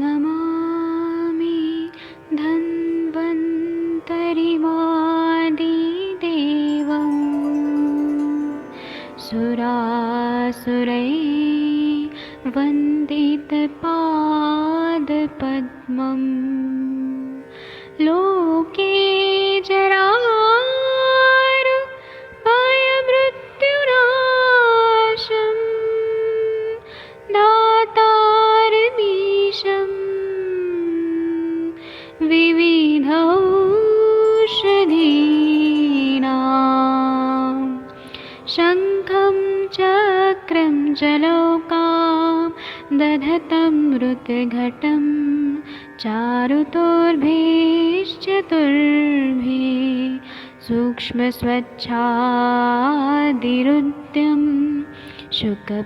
नमामि धन्वन्तरिमादिदेवम् सुरासुरैर्वन्दितपादपद्मम् लोके जरामृत्युनाशम् दातारमीशम् विविधौषधीनां शङ्खं चक्रं जलौकां दधतं मृतघटं चारुतोर्भैश्चतुर्भे सूक्ष्मस्वच्छादिरुद्यं शुकपरिविलसन्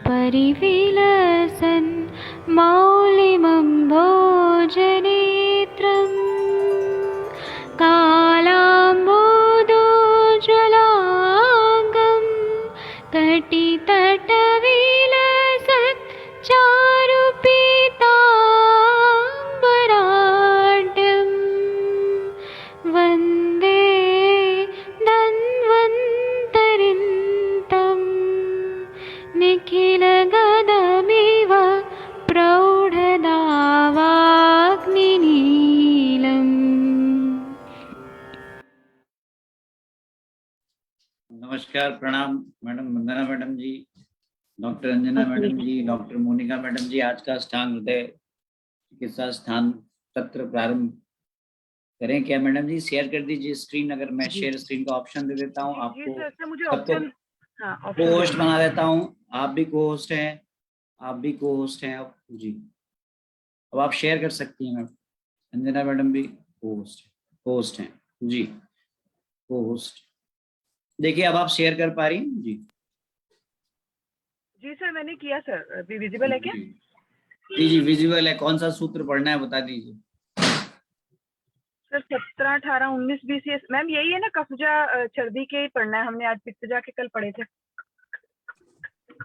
मौलिमं भोजनेत्रम् कालाम्बोदोज्ज्वलाङ्गं कटितटविलसत् चारुपीताम्बराढ्यं वन्दे धन्वन्तरिन्तं निखिलगदमिव प्रौढदावाग्निनीलम्। नमस्कार, प्रणाम मैडम वंदना मैडम जी, डॉक्टर अंजना मैडम जी, डॉक्टर मोनिका मैडम जी। आज का अष्टांग हृदय चिकित्सा स्थान सत्र प्रारंभ करें क्या मैडम जी? शेयर कर दीजिए स्क्रीन। अगर मैं शेयर स्क्रीन का ऑप्शन दे देता हूँ आपको, सबको को होस्ट बना देता हूँ। आप भी को होस्ट हैं, आप भी को होस्ट हैं अब जी। अब आप शेयर कर सकती हैं मैडम। अंजना मैडम भी को होस्ट हैं जी, को होस्ट। देखिए अब आप शेयर कर पा रही हैं जी। जी सर, मैंने किया सर। अभी विजिबल है क्या? जी जी विजिबल है। कौन सा सूत्र पढ़ना है बता दीजिए सर 17, 18, 19, 20 ये मैम यही है ना? कफजा सर्दी के ही पढ़ना है। हमने आज पित्तजा के कल पढ़े थे।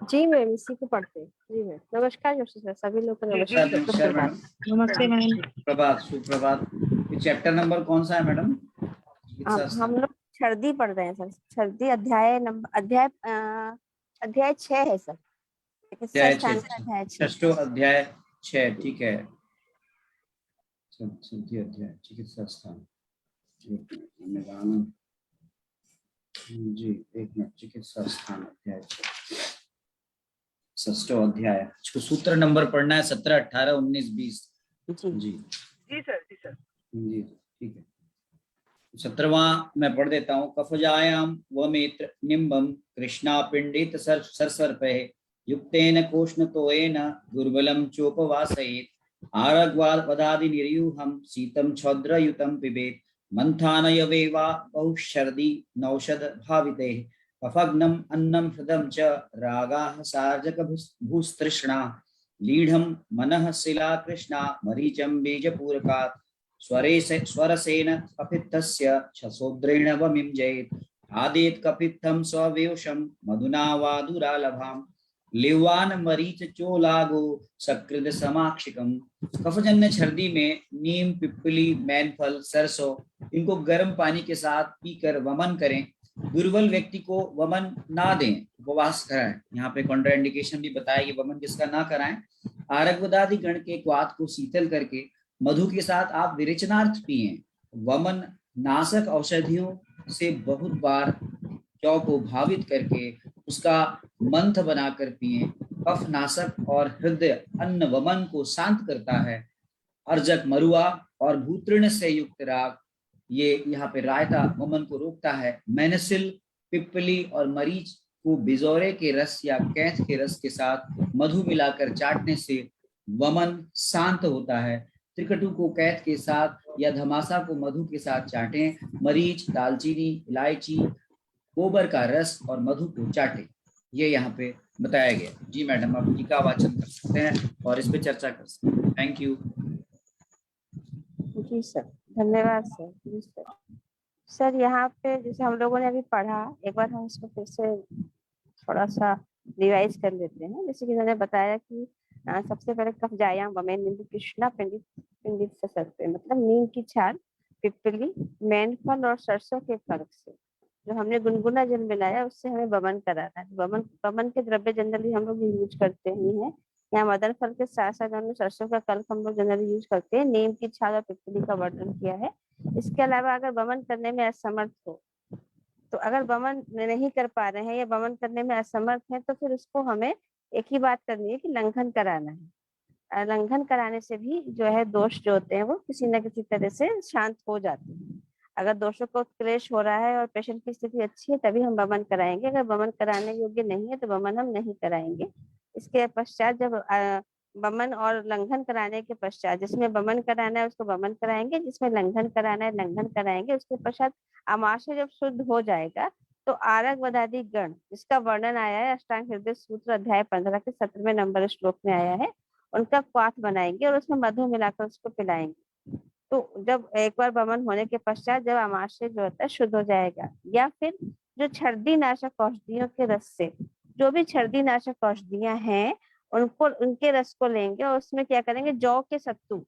जी मैम, इसी को पढ़ते हैं। जी मैम, नमस्कार जोशी सर, सभी लोग को नमस्कार मैडम। नमस्ते मैम। प्रभात, सुप्रभात। चैप्टर नंबर कौन सा है मैडम? हम लोग सर्दी पढ़ रहे हैं सर। सर्दी अध्याय नंबर अध्याय 6 है सर। षष्ठो अध्याय 6। ठीक है, सर्दी अध्याय चिकित्सा स्थान जी। एक मिनट, चिकित्सा स्थान अध्याय 6 षष्ठो अध्याय। इसको सूत्र नंबर पढ़ना है 17, 18, 19, 20 जी जी सर। जी सर जी ठीक है। 17वां मैं पढ़ देता हूँ। कफजायाम वमित्र निम्बम कृष्णा पिंडित सरसर्पे युक्तेन कोष्णतोयेन दुर्बलम चोपवासयेत् आरग्वादपदादि निर्यूहम शीतम छौद्रयुतम पिबेत् मंथानयवेवा बहुशर्दी नौषध भाविते कफग्नम अन्नम हृदम च रागाः सार्जक भूस्तृष्णा लीढं मनः शिला कृष्णा मरीचम बीजपूरकात् स्वरसेन कपित्थस्य छसोद्रेण वमिञ्जयेत् आदेत् कपित्थं स्ववेशं मधुना वादुरालभां लिवान मरीच चोलागो सकृद समाक्षिकम। कफजन्य सर्दी में नीम, पिप्पली, मैनफल, सरसों इनको गर्म पानी के साथ पीकर वमन करें। दुर्बल व्यक्ति को वमन ना दें, उपवास कराएं। यहाँ पे कॉन्ट्राइंडिकेशन भी बताया कि वमन किसका ना कराएं। आरग्वदादि गण के क्वाथ को शीतल करके मधु के साथ आप विरेचनार्थ पिए। वमन नाशक औषधियों से बहुत बार चौ को भावित करके उसका मंथ बनाकर पिए। कफ नाशक और हृदय अन्न वमन को शांत करता है। अर्जक, मरुआ और भूतृण से युक्त राग, ये यहाँ पे रायता वमन को रोकता है। मैनसिल, पिप्पली और मरीच को बिजोरे के रस या कैथ के रस के साथ मधु मिलाकर चाटने से वमन शांत होता है। त्रिकटु को कैथ के साथ या धमासा को मधु के साथ चाटें। मरीच, दालचीनी, इलायची, गोबर का रस और मधु को चाटें। ये यहाँ पे बताया गया जी। मैडम आप टीका वाचन कर सकते हैं और इस पे चर्चा कर सकते हैं। थैंक यू जी सर, धन्यवाद सर। जी सर। सर यहाँ पे जैसे हम लोगों ने अभी पढ़ा, एक बार हम इसको फिर से थोड़ा सा रिवाइज कर लेते हैं। जैसे कि मैंने बताया कि सबसे पहले कफजायाम वमेन नींबू कृष्णा पिंडित पिंडित ससर्पे, मतलब नीम की छाल, पिपली, मैनफल और सरसों के कल्प से जो हमने गुनगुना जल मिलाया उससे हमें वमन कराना है। वमन वमन के द्रव्य जनरली हम लोग यूज करते ही हैं। यहाँ मदन फल के साथ साथ हमने सरसों का कल्प हम लोग जनरली यूज करते हैं। नीम की छाल और पिपली का वर्णन किया है। इसके अलावा अगर वमन करने में असमर्थ हो, तो अगर वमन नहीं कर पा रहे हैं या वमन करने में असमर्थ है, तो फिर उसको हमें एक ही बात करनी है कि लंघन कराना है। लंघन कराने से भी जो है दोष जो होते हैं वो किसी न किसी तरह से शांत हो जाते हैं। अगर दोषों को क्लेश हो रहा है और पेशेंट की स्थिति अच्छी है तभी हम वमन कराएंगे। अगर वमन कराने योग्य नहीं है तो वमन हम नहीं कराएंगे। इसके पश्चात जब वमन और लंघन कराने के पश्चात, जिसमें वमन कराना है उसको वमन कराएंगे, जिसमें लंघन कराना है लंघन कराएंगे। उसके पश्चात आमाशय जब शुद्ध हो जाएगा तो आरग वदादि गण, जिसका वर्णन आया है अष्टांग हृदय सूत्र अध्याय 15 के 17वें नंबर श्लोक में आया है, उनका क्वाथ बनाएंगे और उसमें मधु मिलाकर उसको पिलाएंगे। तो जब एक बार वमन होने के पश्चात जब आमाशय जो होता है शुद्ध हो जाएगा, या फिर जो छर्दी नाशक औषधियों के रस से, जो भी छर्दी नाशक औषधियां हैं उनको, उनके रस को लेंगे और उसमें क्या करेंगे, जौ के सत्तू,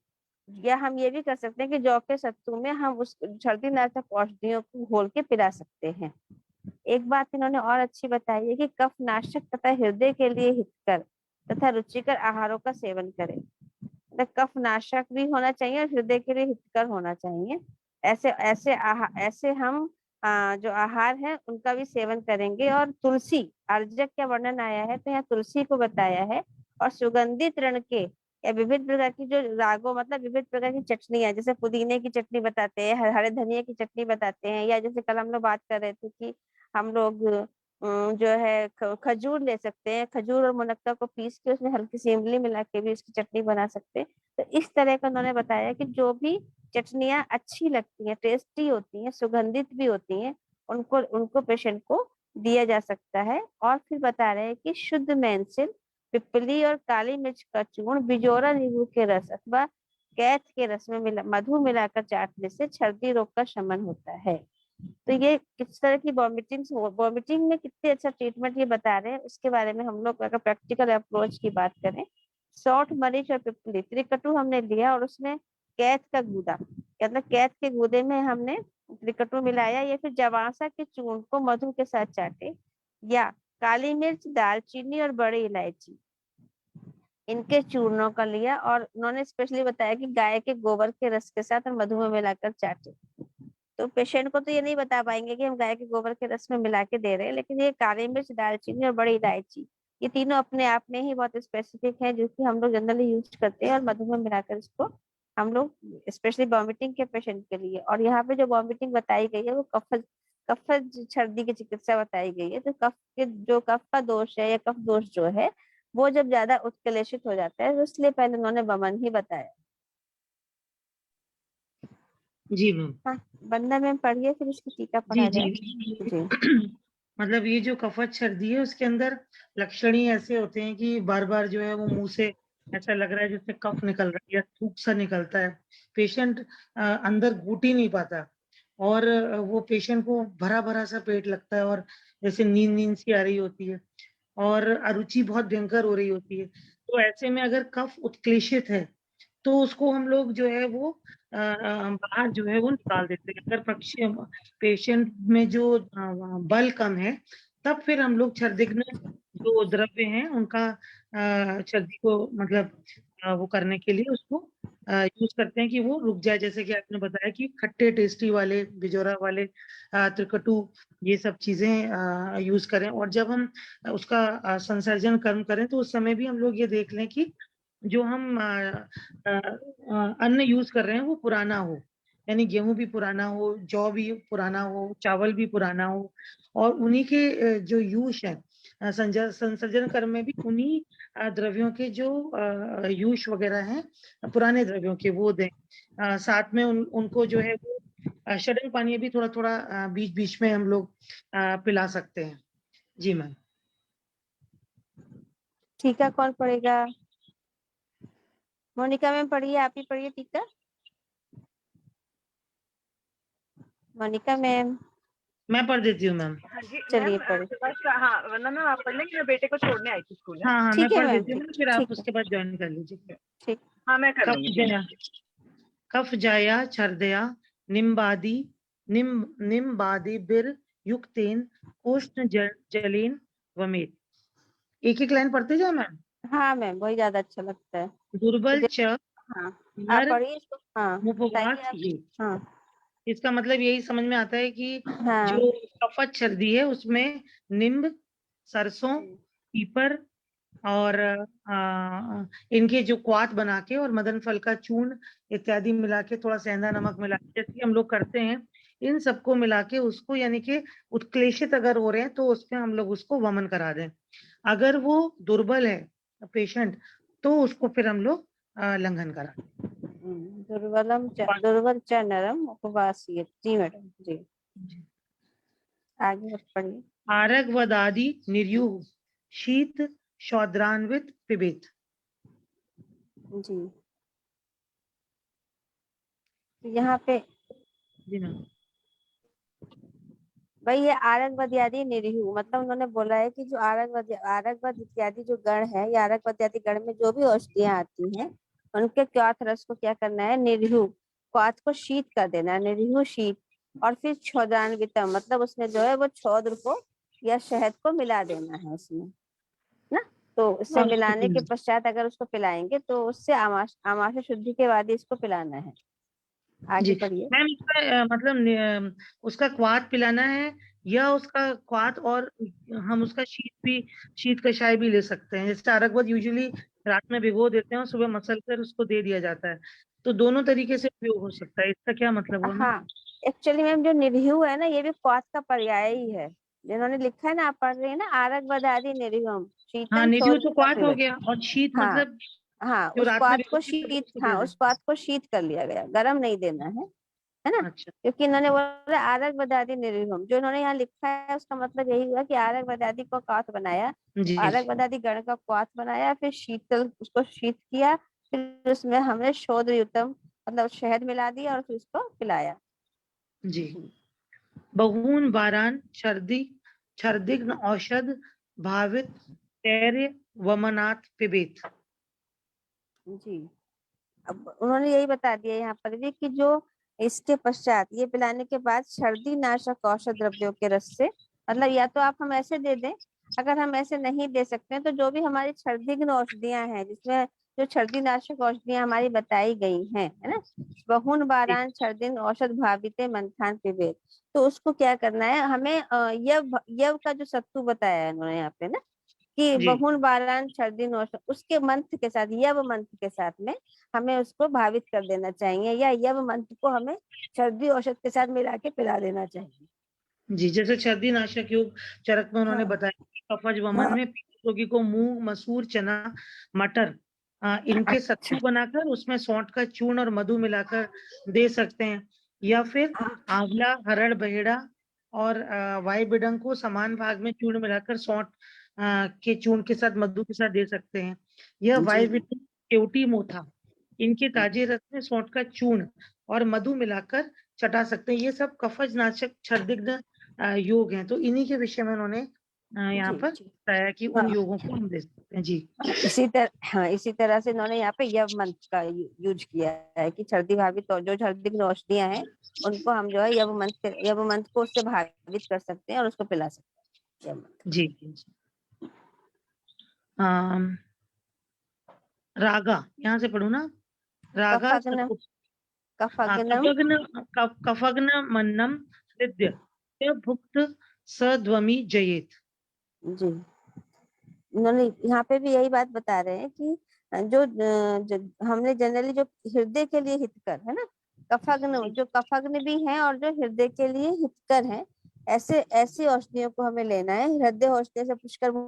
या हम ये भी कर सकते हैं कि जौ के सत्तू में हम उस छर्दी नाशक औषधियों को घोल के पिला सकते हैं। एक बात इन्होंने और अच्छी बताई है कि कफ नाशक तथा हृदय के लिए हितकर तथा रुचिकर आहारों का सेवन करें। मतलब कफ नाशक भी होना चाहिए और हृदय के लिए हितकर होना चाहिए। ऐसे ऐसे ऐसे हम जो आहार है उनका भी सेवन करेंगे। और तुलसी अर्जक का वर्णन आया है तो यहाँ तुलसी को बताया है। और सुगंधित रण के या विविध प्रकार की जो रागों, मतलब विविध प्रकार की चटनियां, जैसे पुदीने की चटनी बताते हैं, हरे धनिया की चटनी बताते हैं, या जैसे कल हम लोग बात कर रहे थे कि हम लोग जो है खजूर ले सकते हैं, खजूर और मुनक्का को पीस के उसमें हल्की सी इमली मिला के भी इसकी चटनी बना सकते हैं। तो इस तरह का उन्होंने बताया कि जो भी चटनियां अच्छी लगती हैं, टेस्टी होती हैं, सुगंधित भी होती हैं, उनको उनको पेशेंट को दिया जा सकता है। और फिर बता रहे हैं कि शुद्ध मेंसिल, पिपली और काली मिर्च का चूर्ण, बिजोरा नींबू के रस अथवा कैथ के रस में मधु मिलाकर चाटने से छर्दी रोग का शमन होता है। तो ये किस तरह की वॉमिटिंग में कितने अच्छा ट्रीटमेंट ये बता रहे हैं, उसके बारे में हम लोग अगर प्रैक्टिकल अप्रोच की बात करें, सौंठ, मरीच और पिपली त्रिकटु हमने लिया और उसमें कैथ का गूदा, मतलब कैथ के गूदे में हमने त्रिकटु मिलाया, या फिर जवासा के चूर्ण को मधु के साथ चाटे, या काली मिर्च, दालचीनी और बड़ी इलायची, इनके चूर्णों का लिया। और उन्होंने स्पेशली बताया कि गाय के गोबर के रस के साथ और मधु में मिलाकर चाटे। तो पेशेंट को तो ये नहीं बता पाएंगे कि हम गाय के गोबर के रस में मिला के दे रहे हैं, लेकिन ये काली मिर्च, दालचीनी और बड़ी इलायची, ये तीनों अपने आप में ही बहुत स्पेसिफिक है, जो कि हम लोग जनरली यूज करते हैं और मधु में मिलाकर इसको हम लोग स्पेशली वॉमिटिंग के पेशेंट के लिए। और यहाँ पे जो वॉमिटिंग बताई गई है वो कफज छर्दी की चिकित्सा बताई गई है। तो कफ के जो कफ का दोष है या कफ दोष जो है वो जब ज्यादा उत्कलेशित हो जाता है, तो इसलिए पहले उन्होंने वमन ही बताया। जी मैम। हाँ, वंदना मैम पढ़िए, फिर उसकी टीका जी पढ़ा जी जाए। जी मतलब ये जो कफज छर्दी है उसके अंदर लक्षण ही ऐसे होते हैं कि बार बार जो है वो मुंह से ऐसा लग रहा है जैसे कफ निकल रहा है या थूक सा निकलता है। पेशेंट अंदर घुट ही नहीं पाता और वो पेशेंट को भरा भरा सा पेट लगता है और जैसे नींद नींद सी आ रही होती है और अरुचि बहुत भयंकर हो रही होती है। तो ऐसे में अगर कफ उत्क्लेशित है तो उसको हम लोग जो है वो बाहर जो है वो निकाल देते हैं। अगर पेशेंट में जो बल कम है तब फिर हम लोग छर्दिग्न जो द्रव्य हैं उनका छर्दी को मतलब वो करने के लिए उसको यूज करते हैं कि वो रुक जाए। जैसे कि आपने बताया कि खट्टे टेस्टी वाले बिजोरा वाले त्रिकटु ये सब चीजें यूज करें। और जब हम उसका संसर्जन कर्म करें तो उस समय भी हम लोग ये देख लें कि जो हम अन्न यूज कर रहे हैं वो पुराना हो, यानी गेहूं भी पुराना हो, जौ भी पुराना हो, चावल भी पुराना हो। और उन्हीं के जो यूष है संसर्जन कर्म में भी उन्हीं द्रव्यों के जो यूष वगैरह हैं पुराने द्रव्यों के वो दें। साथ में उनको जो है वो षडंग पानी भी थोड़ा थोड़ा बीच बीच में हम लोग पिला सकते हैं। जी मैम। टीका कौन पढ़ेगा? मोनिका मैम पढ़िए, आप ही पढ़िए टीका। मोनिका मैम। मैं पढ़ देती हूँ मैम। हाँ जी चलिए मैम, पढ़े। बस हाँ, वरना मैम आप पढ़ लेंगे, मैं बेटे को छोड़ने आई थी स्कूल। हाँ हाँ, मैं ठीक है पढ़ मैम, देती हूँ, ठीक फिर आप ठीक है, उसके बाद ज्वाइन कर लीजिए। ठीक। हाँ मैं कर कफ लूंगी। जया, कफ जाया छर्दया निम्बादि निम्बादि बिर युक्तेन कोष्ण जलेन वमेत। एक एक लाइन पढ़ते जाओ मैम। हाँ मैम, वही ज्यादा अच्छा लगता है। तो दुर्बल च हाँ, आप नर पढ़िए इसको, हाँ बताइए मुपवात आप। ये। हाँ इसका मतलब यही समझ में आता है कि हाँ जो कफत सर्दी है उसमें नींब, सरसों, जी, पीपर और इनके जो क्वाथ बना के और मदन फल का चूर्ण इत्यादि मिला के, थोड़ा सेंधा नमक मिला के, जैसे कि हम लोग करते हैं, इन सबको मिला के उसको, यानी कि उत्क्लेशित अगर हो रहे हैं तो उसमें हम लोग उसको वमन करा दें। अगर वो दुर्बल है पेशेंट, तो उसको फिर हम लोग लंघन करा दुर्बल च नरम उपवासिये। जी मैडम जी, दें। आगे आप पढ़िए। आरग वदादि निर्युह शीत शौद्रान्वित पिबेत। जी, तो यहाँ पे जी मैम। भाई ये आरंगवद आदि निरीहु, मतलब उन्होंने बोला है कि जो आरंगवद इत्यादि जो गण है, या आरंगवद इत्यादि गण में जो भी औषधियां आती हैं, उनके क्वाथ रस को क्या करना है, निरीहु क्वाथ को शीत कर देना है, निरीहु शीत। और फिर क्षौदान्वितम, मतलब उसमें जो है वो छौद्र को या शहद को मिला देना है उसमें ना। तो इससे मिलाने के पश्चात अगर उसको पिलाएंगे तो उससे आमाशय शुद्धि के बाद ही इसको पिलाना है। जी आगे पढ़िए। मैम, इसका मतलब उसका क्वाथ पिलाना है, या उसका क्वाथ और हम उसका शीत कषाय भी ले सकते हैं। जैसे अरगवद यूजुअली रात में भिगो देते हैं और सुबह मसल कर उसको दे दिया जाता है, तो दोनों तरीके से उपयोग हो सकता है। इसका क्या मतलब हुआ मैम? हाँ, एक्चुअली मैम जो निरहु है ना, ये भी क्वाथ का पर्याय ही है। जिन्होंने लिखा है ना, आप पढ़ रही है ना, आरग बदादी निरहुम हाँ, शीतम निधियो तो क्वाथ हो शोधन। गया, और शीत हाँ मतलब हाँ, जो उस रात में क्वाथ को भिगो के शीत, उसको दे हाँ दें। उस क्वाथ को शीत कर लिया गया, गरम नहीं देना है ना। अच्छा क्योंकि इन्होंने बोला आरग बदादी निरहुम, जो इन्होंने यहाँ लिखा है उसका मतलब यही हुआ कि आरग बदादी को क्वाथ बनाया, जी आरग जी बदादी गण का क्वाथ बनाया, फिर शीतल उसको शीत किया, फिर उसमें हमने शोध युतम मतलब शहद मिला दिया और फिर उसको पिलाया। जी। बहून बारान छर्दिग्न औषध भावित तैर्य वमनात् पिबेत। जी, अब उन्होंने यही बता दिया यहाँ पर भी कि जो इसके पश्चात ये पिलाने के बाद सर्दी नाशक औषध द्रव्यों के रस से, मतलब या तो आप हम ऐसे दे दें, अगर हम ऐसे नहीं दे सकते हैं तो जो भी हमारी सर्दिग्न औषधियां हैं, जिसमें जो सर्दी नाशक औषधियां हमारी बताई गई हैं, है ना, बहुन जी बारान सर्दिन औषध भाविते मंथान पिबेत, तो उसको क्या करना है हमें, यव यव का जो सत्तू बताया है उन्होंने यहाँ पे ना, कि जी बहुन बारान सर्दिन औषध, उसके मंत्र के साथ, यव मंत्र के साथ में हमें उसको भावित कर देना चाहिए, या यव मंत्र को हमें सर्दी औषध के साथ मिला के पिला देना चाहिए। जी। जैसे सर्दी नाशक योग चरक में उन्होंने हाँ बताया कि कफज वमन हाँ, में पीड़ित रोगी को मूंग, मसूर, चना, मटर इनके अच्छा, सत्तू बनाकर उसमें सौंठ का चूर्ण और मधु मिलाकर दे सकते हैं, या फिर आंवला, हरड़, बहेड़ा और वाई बिडंग को समान भाग में चूर्ण मिलाकर सौंठ के चूर्ण के साथ मधु के साथ दे सकते हैं। यह जी वाई बिडंग, केवटी, मोथा, इनके ताजे रस में सौंठ का चूर्ण और मधु मिलाकर चटा सकते हैं। ये सब कफज नाशक छर्दिग्ध योग हैं, तो इन्हीं के विषय में उन्होंने यहाँ जी पर जी, बताया कि उन हाँ योगों को हम दे सकते हैं। जी इसी तरह से इन्होंने यहाँ पे यव मंत्र का यूज किया है कि सर्दी भावित तो जो सर्दी औषधियां हैं उनको हम जो है यव मंत्र को उससे भावित कर सकते हैं और उसको पिला सकते हैं, यव मंत्र। जी जी जी। अम, रागा यहाँ से पढ़ू ना, रागा कफग्न सकुत, हाँ, कफग्नम, कफग्न मन्नम हृदय च भुक्त सध्वमि जयेत। जी उन्होंने यहाँ पे भी यही बात बता रहे हैं कि जो हमने जनरली जो हृदय के लिए हितकर है ना, कफग्न, जी जो कफग्न भी है और जो हृदय के लिए हितकर है, ऐसे ऐसी औषधियों को हमें लेना है। हृदय औषधि से पुष्कर में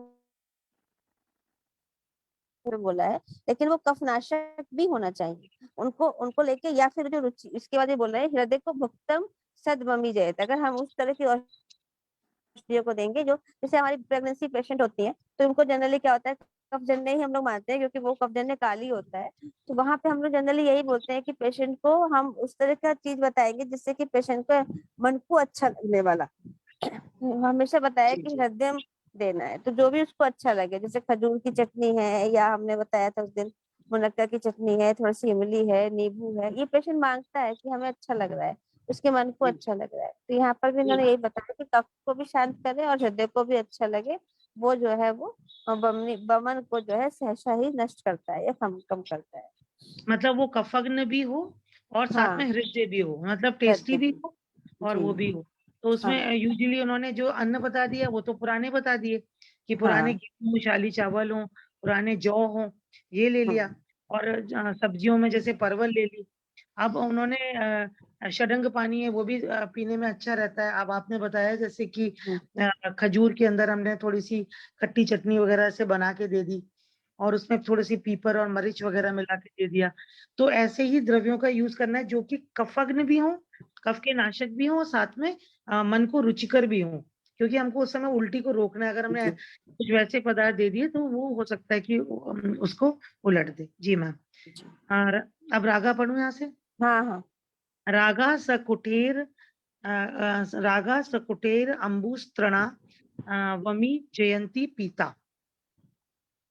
बोला है, लेकिन वो कफनाशक भी होना चाहिए, उनको उनको लेके, या फिर जो रुचि, इसके बाद ये बोल रहे हैं हृदय को भुक्तम सद्वमी जयत, अगर हम उस तरह की औषधियों को देंगे, जो जैसे हमारी प्रेगनेंसी पेशेंट होती है तो उनको जनरली क्या होता है, कफजन्य ही हम लोग मानते हैं क्योंकि वो कफजन्य काली होता है, तो वहां पे हम लोग जनरली यही बोलते हैं कि पेशेंट को हम उस तरह का चीज बताएंगे जिससे कि पेशेंट को मन को अच्छा लगने वाला, हमेशा बताया जी कि जी हृदय देना है, तो जो भी उसको अच्छा लगे, जैसे खजूर की चटनी है, या हमने बताया था उस दिन मुनक्का की चटनी है, थोड़ी सी इमली है, नींबू है, ये पेशेंट मांगता है कि हमें अच्छा लग रहा है, उसके मन को जी अच्छा लग रहा है, तो यहाँ पर भी इन्होंने जी यही बताया कि कफ को भी शांत करे और हृदय को भी अच्छा लगे, वो जो है वो बमन को जो है सहसा ही नष्ट करता है या कम कम करता है। मतलब वो कफग्न भी हो और साथ में हाँ, हृदय भी हो, मतलब टेस्टी हृदय भी भी। हो और जी। वो भी हो। तो उसमें हाँ यूजुअली उन्होंने जो अन्न बता दिया वो तो पुराने बता दिए कि पुराने हाँ गेहूं शाली चावल हो, पुराने जौ हो, ये ले लिया। हाँ। और सब्जियों में जैसे परवल ले ली। अब उन्होंने षडंग पानी है वो भी पीने में अच्छा रहता है। अब आपने बताया जैसे कि हम्म, खजूर के अंदर हमने थोड़ी सी खट्टी चटनी वगैरह से बना के दे दी और उसमें थोड़ी सी पीपर और मरीच वगैरह मिला के दे दिया। तो ऐसे ही द्रव्यों का यूज करना है जो कि कफग्न भी हो, कफ के नाशक भी हो, साथ में मन को रुचिकर भी हो, क्योंकि हमको उस समय उल्टी को रोकना है। अगर हमने जी कुछ वैसे पदार्थ दे दिए तो वो हो सकता है कि उसको उलट दे। जी मैम। जी। और अब रागा पढ़ूं यहाँ से। हाँ हाँ रागा सकुटेर अंबुस्त्रणा वमी जयंती पीता।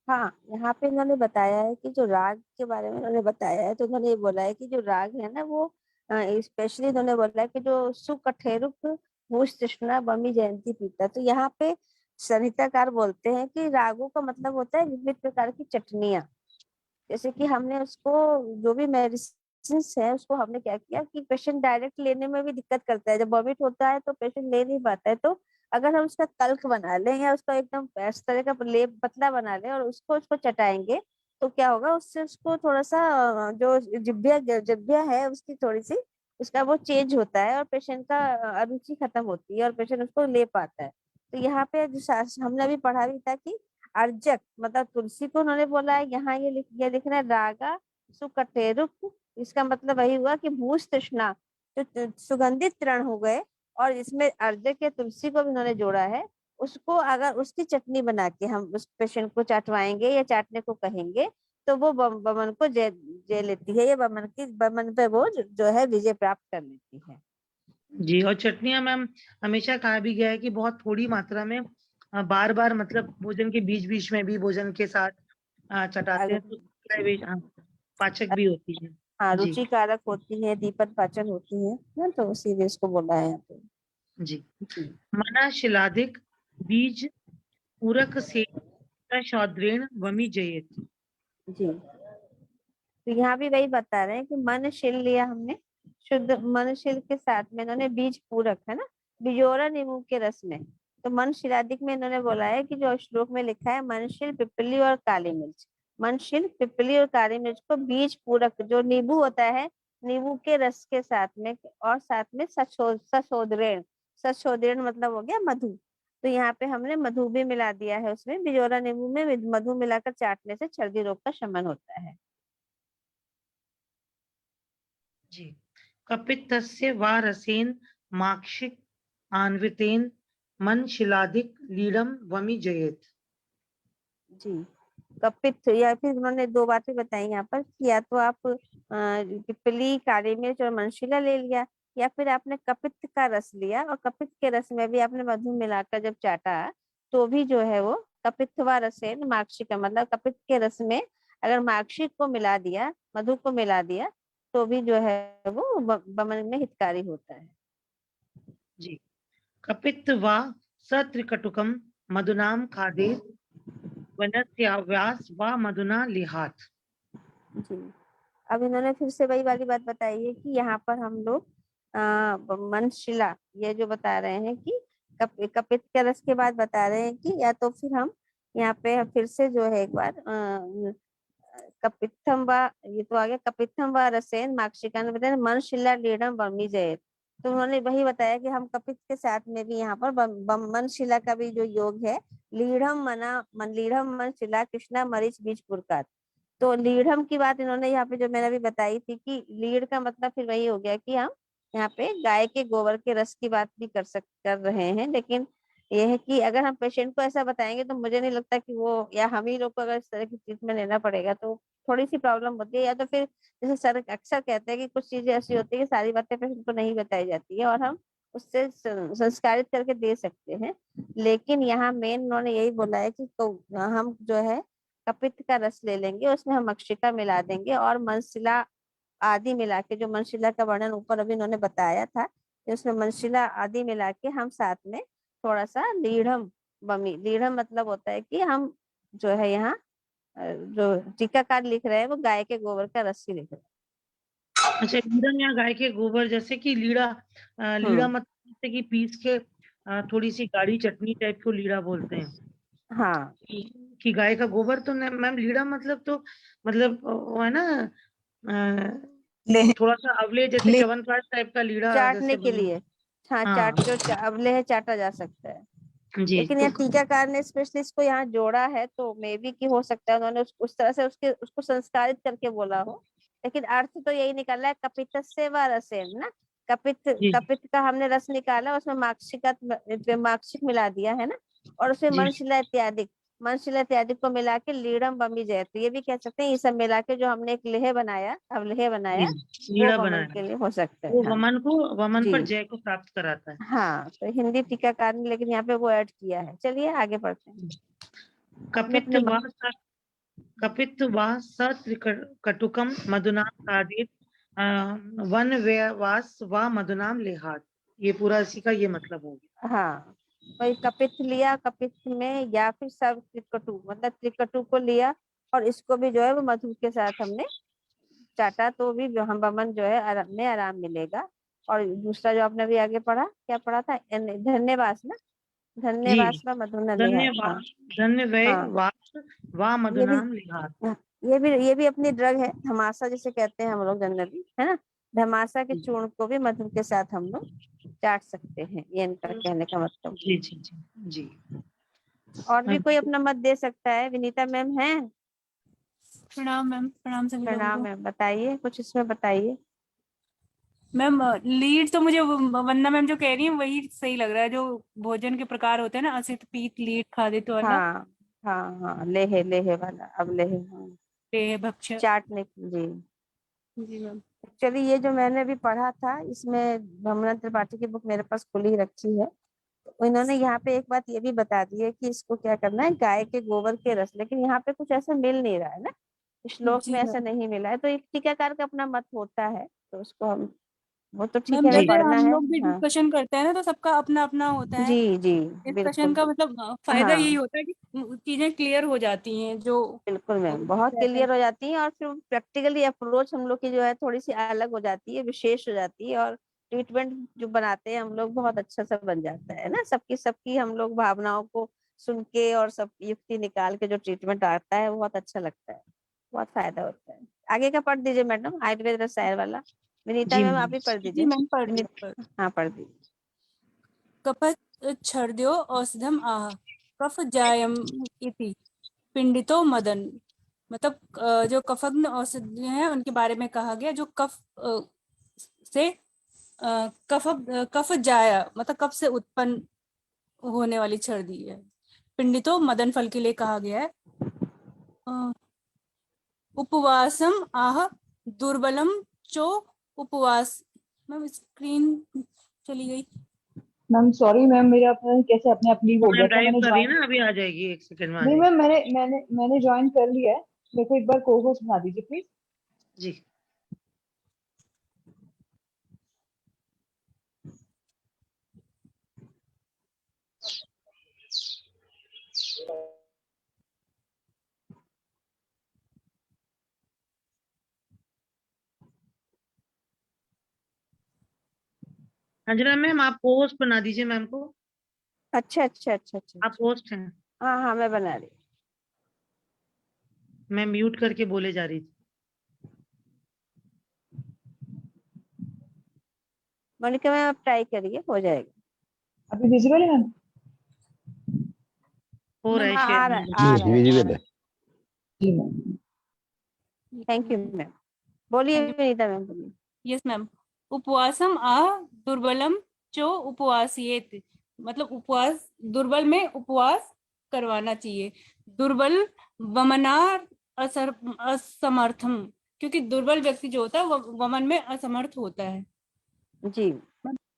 हाँ। यहाँ पे इन्होंने बताया है कि जो राग के बारे में उन्होंने बताया है, तो उन्होंने ये बोला है कि जो राग है ना वो स्पेशली इन्होंने बोला है कि जो सुकठेरुक भूष तृष्णा बमी जयंती पीता, तो यहाँ पे संहिताकार बोलते हैं कि रागों का मतलब होता है विविध प्रकार की चटनियाँ। जैसे कि हमने उसको जो भी मेडिसिन है उसको हमने क्या किया कि पेशेंट डायरेक्ट लेने में भी दिक्कत करता है, जब वॉमिट होता है तो पेशेंट ले नहीं पाता है, तो अगर हम उसका तल्क बना लें या उसका एकदम इस तरह का लेप पतला बना लें और उसको उसको चटाएंगे, तो क्या होगा उससे उसको थोड़ा सा जो जिभ्या है उसकी थोड़ी सी उसका वो चेंज होता है और पेशेंट का अरुचि खत्म होती है और पेशेंट उसको ले पाता है। तो यहाँ पे जो हमने अभी पढ़ा भी था कि अर्जक मतलब तुलसी को उन्होंने बोला है, यहाँ ये लिखना है रागा सुकटेरुक, इसका मतलब वही हुआ कि भूष तृष्णा जो सुगंधित तृण हो गए, और इसमें अर्जक या तुलसी को भी उन्होंने जोड़ा है, उसको अगर उसकी चटनी बना के हम उस पेशेंट को चाटवाएंगे या चाटने को कहेंगे, तो वो बमन को जय लेती है, या बमन पे वो जो है विजय प्राप्त कर लेती है। जी। और चटनियां मैम हमेशा कहा भी गया है कि बहुत थोड़ी मात्रा में बार बार मतलब भोजन के बीच बीच में भी भोजन के साथ चटाते हैं अगर तो पाचक भी होती है। हाँ जी रुचिकारक होती है, दीपक पाचन होती है ना, तो इसीलिए इसको बोला है यहाँ पे। जी। जी मना शिलाधिक बीज पूरक से शौद्रेण वमी जयेत। जी। तो यहाँ भी वही बता रहे हैं कि मनशील लिया हमने, शुद्ध मनशील के साथ में इन्होंने बीज पूरक है ना, बिजोरा नींबू के रस में, तो मन शिलादिक में इन्होंने बोला है कि जो श्लोक में लिखा है मनशील पिपली और काली मिर्च, मनशील पिपली और काली मिर्च को बीज पूरक जो नींबू होता है, नींबू के रस के साथ में, और साथ में सशोधरेण, सशोधरेण मतलब हो गया मधु, तो यहाँ पे हमने मधु भी मिला दिया है उसमें, बिजोरा नींबू में मधु मिलाकर चाटने से सर्दी रोग का शमन होता है। जी। कपित्थस्य वा रसेन माक्षिक आन्वितेन मन शिलाधिक लीडम वमी जयेत। जी। कपित, या फिर उन्होंने दो बातें बताई यहाँ पर कि या तो आप पिपली काली मिर्च और मनशिला ले लिया, या फिर आपने कपित का रस लिया और कपित के रस में भी आपने मधु मिलाकर जब चाटा, तो भी जो है वो कपित्वा रसेन माक्षिका, मतलब कपित के रस में अगर माक्षिक को मिला दिया, मधु को मिला दिया, तो भी जो है वो बमन में हितकारी होता है। जी। कपित्थ वा सत्रिकटुकम मधुनाम खादेत वनस्याव्यास वा मधुना लिहात। जी। अब इन्होंने फिर से वही वाली बात बताई है कि यहाँ पर हम लोग मनशिला ये जो बता रहे हैं कि कपित के रस के बाद बता रहे हैं कि या तो फिर हम यहाँ पे फिर से जो है एक बार कपित्थम व, ये तो आ गया कपित्थम व रसेन माक्षिका ने बताया मनशिला लीडम बमी जय, तो उन्होंने वही बताया कि हम कपित के साथ में भी यहाँ पर मनशिला का भी जो योग है, लीढ़म लीढ़म मन शिला कृष्णा मरीच बीज पुरकार, तो लीढ़म की बात इन्होंने यहाँ पे जो मैंने अभी बताई थी कि लीढ़ का मतलब फिर वही हो गया कि हम यहाँ पे गाय के गोबर के रस की बात भी कर रहे हैं, लेकिन ये है कि अगर हम पेशेंट को ऐसा बताएंगे तो मुझे नहीं लगता कि वो, या हम ही लोग को अगर इस तरह की ट्रीटमेंट लेना पड़ेगा तो थोड़ी सी प्रॉब्लम होती है, या तो फिर जैसे सर अक्सर कहते हैं कि कुछ चीजें ऐसी होती है कि सारी बातें पेशेंट को नहीं बताई जाती है और हम उससे संस्कारित करके दे सकते हैं। लेकिन यहाँ मेन उन्होंने यही बोला है कि तो हम जो है कपित्त का रस ले लेंगे, उसमें हम अक्षिका मिला देंगे और मनशिला आदि मिला के, जो मनशिला का वर्णन ऊपर अभी इन्होंने बताया था, कि उसमें मनशिला आदि मिला के हम साथ में थोड़ा सा लीढ़म बमी, लीढ़म मतलब होता है कि हम जो है यहाँ जो टीकाकार लिख रहे हैं वो गाय के गोबर का रस ही लिख रहे अच्छा, लीड़ा या गाय के गोबर, जैसे कि लीड़ा, हैं। लीड़ा मतलब जैसे कि पीस के थोड़ी सी गाढ़ी चटनी टाइप को लीड़ा बोलते हैं हाँ कि गाय का गोबर तो मैम लीड़ा मतलब तो मतलब वो है ना, थोड़ा सा अवले जैसे च्यवनप्राश टाइप का लीड़ा चाटने जैसे के लिए, हाँ हाँ चाट जो अवले है चाटा जा सकता है। जी। लेकिन तो यहाँ टीकाकार ने स्पेशली इसको यहाँ जोड़ा है, तो मे बी की हो सकता है उन्होंने उस तरह से उसको संस्कारित करके बोला हो। लेकिन अर्थ तो यही निकला है, कपित से व रसेन ना, कपित जी कपित का हमने रस निकाला, उसमें माक्षिक मिला दिया है ना, और उसमें जी मनशिला इत्यादि को मिला के लीड़म बमी जय, तो ये भी कह सकते हैं ये सब मिला के जो हमने एक लेह बनाया, अब लेह जी, बनाया, वो लीड़ा वमन बनाया, के लिए हो सकता है। वो हाँ वमन जी पर जय को प्राप्त कराता है। हाँ, तो हिंदी टीकाकार ने लेकिन यहाँ पे वो ऐड किया है। चलिए आगे बढ़ते हैं। अपने कपित अपने वा कपित वा कटुकम मधुनाम खादित वन वास वा मधुनाम लेहात, ये पूरा इसी का ये मतलब हो गया। हाँ, वही कपित लिया, कपित में या फिर सब त्रिकटु मतलब त्रिकटु को लिया, और इसको भी जो है वो मधु के साथ हमने चाटा, तो भी हम बमन जो है में आराम मिलेगा। और दूसरा जो आपने अभी आगे पढ़ा, क्या पढ़ा था, धन्यवाद ना, जी, धन्यवाद व मधु न लिहा। हाँ धन्यवाद, धन्य वै हाँ, वास वा ये भी मधुनाम लेहात। ये भी अपनी ड्रग है, धमासा जिसे कहते हैं हम लोग जनरली, है ना। धमासा के चूर्ण को भी मधु के साथ हम लोग चाट सकते हैं, ये इनका कहने का मतलब। जी जी जी जी। और भी कोई अपना मत दे सकता है, विनीता मैम है। प्रणाम मैम, प्रणाम सभी लोगों प्रणाम को। मैम, बताइए कुछ इसमें बताइए। मैम लीड तो मुझे वंदना मैम जो कह रही है वही सही लग रहा है, जो भोजन के प्रकार होते हैं ना, असित पीत लीड खादित वाला, हाँ हाँ हाँ, लेहे लेहे वाला, अब लेहे, हाँ पेय भक्ष्य। चाटने जी। जी मैम। चलिए, ये जो मैंने अभी पढ़ा था, इसमें भ्रमरा त्रिपाठी की बुक मेरे पास खुली रखी है, तो इन्होंने यहाँ पे एक बात ये भी बता दी है कि इसको क्या करना है, गाय के गोबर के रस, लेकिन यहाँ पे कुछ ऐसा मिल नहीं रहा है ना, श्लोक जी में ऐसा मैम। नहीं मिला है, तो एक टीकाकार का अपना मत होता है, तो उसको हम, वो तो ठीक मैम है, हमें जी जैसे पढ़ना हम है। लोग भी हाँ डिस्कशन करते हैं ना, तो सबका अपना अपना होता है। जी जी, डिस्कशन बिल्कुल। का मतलब फायदा यही हाँ होता है कि चीजें क्लियर हो जाती हैं, जो बिल्कुल मैम, बहुत रहता है। क्लियर हो जाती है, और फिर प्रैक्टिकली अप्रोच हम लोग की जो है थोड़ी सी अलग हो जाती है, विशेष हो जाती है, और ट्रीटमेंट जो बनाते हैं हम लोग बहुत अच्छा सा बन जाता है ना, सबकी सबकी हम लोग भावनाओं को सुन के और सब युक्ति निकाल के जो ट्रीटमेंट आता है वो बहुत अच्छा लगता है, बहुत फायदा होता है। आगे का पढ़ दीजिए मैडम, आयुर्वेद रसायन वाला। विनीता जी मैम आप मैम। ही पढ़ जी दीजिए। मैम, पढ़ रही हूँ। हाँ पढ़ दीजिए। कपत छर्द्यो औषधम आह, कफ जायम इति पिंडितो मदन। मतलब जो कफग्न औषधि हैं उनके बारे में कहा गया, जो कफ से कफ कफ जाया मतलब कफ से उत्पन्न होने वाली छर्दी है। पिंडितो मदन फल के लिए कहा गया है। अ, उपवासम आह दुर्बलम चो उपवास। मैम स्क्रीन चली गई। मैम सॉरी मैम, मेरा अपना कैसे अपने आप लीव हो मैम गया था, ड्राइव मैंने कर रही है ज्वाइन। ना, अभी आ जाएगी, एक सेकंड में आ नहीं जाएगी। मैम, मैंने ज्वाइन कर लिया है। मेरे को एक बार को होस्ट बना दीजिए प्लीज। जी अंजना मैम, आप होस्ट बना दीजिए मैम को, अच्छा अच्छा अच्छा अच्छा आप अच्छा। होस्ट हैं। हाँ हाँ, मैं बना रही हूँ। मैं म्यूट करके बोले जा रही थी। मोनिका मैम आप ट्राई करिए, हो जाएगा। अभी विजिबल है मैम? हो रहा मैम है हाँ शेयर आ रहा में। है, जी आ रहा है, आ विजिबल रहा है। है। जी मैम। Thank you ma'am. बोलिए थैंक यू। विनीता मैम, बोलिए। Yes ma'am. उपवासम आह दुर्बलम चो उपवासियेत। मतलब उपवास, दुर्बल में उपवास करवाना चाहिए। दुर्बल वमनार असमर्थम, क्योंकि दुर्बल व्यक्ति जो होता है वो वमन में असमर्थ होता है। जी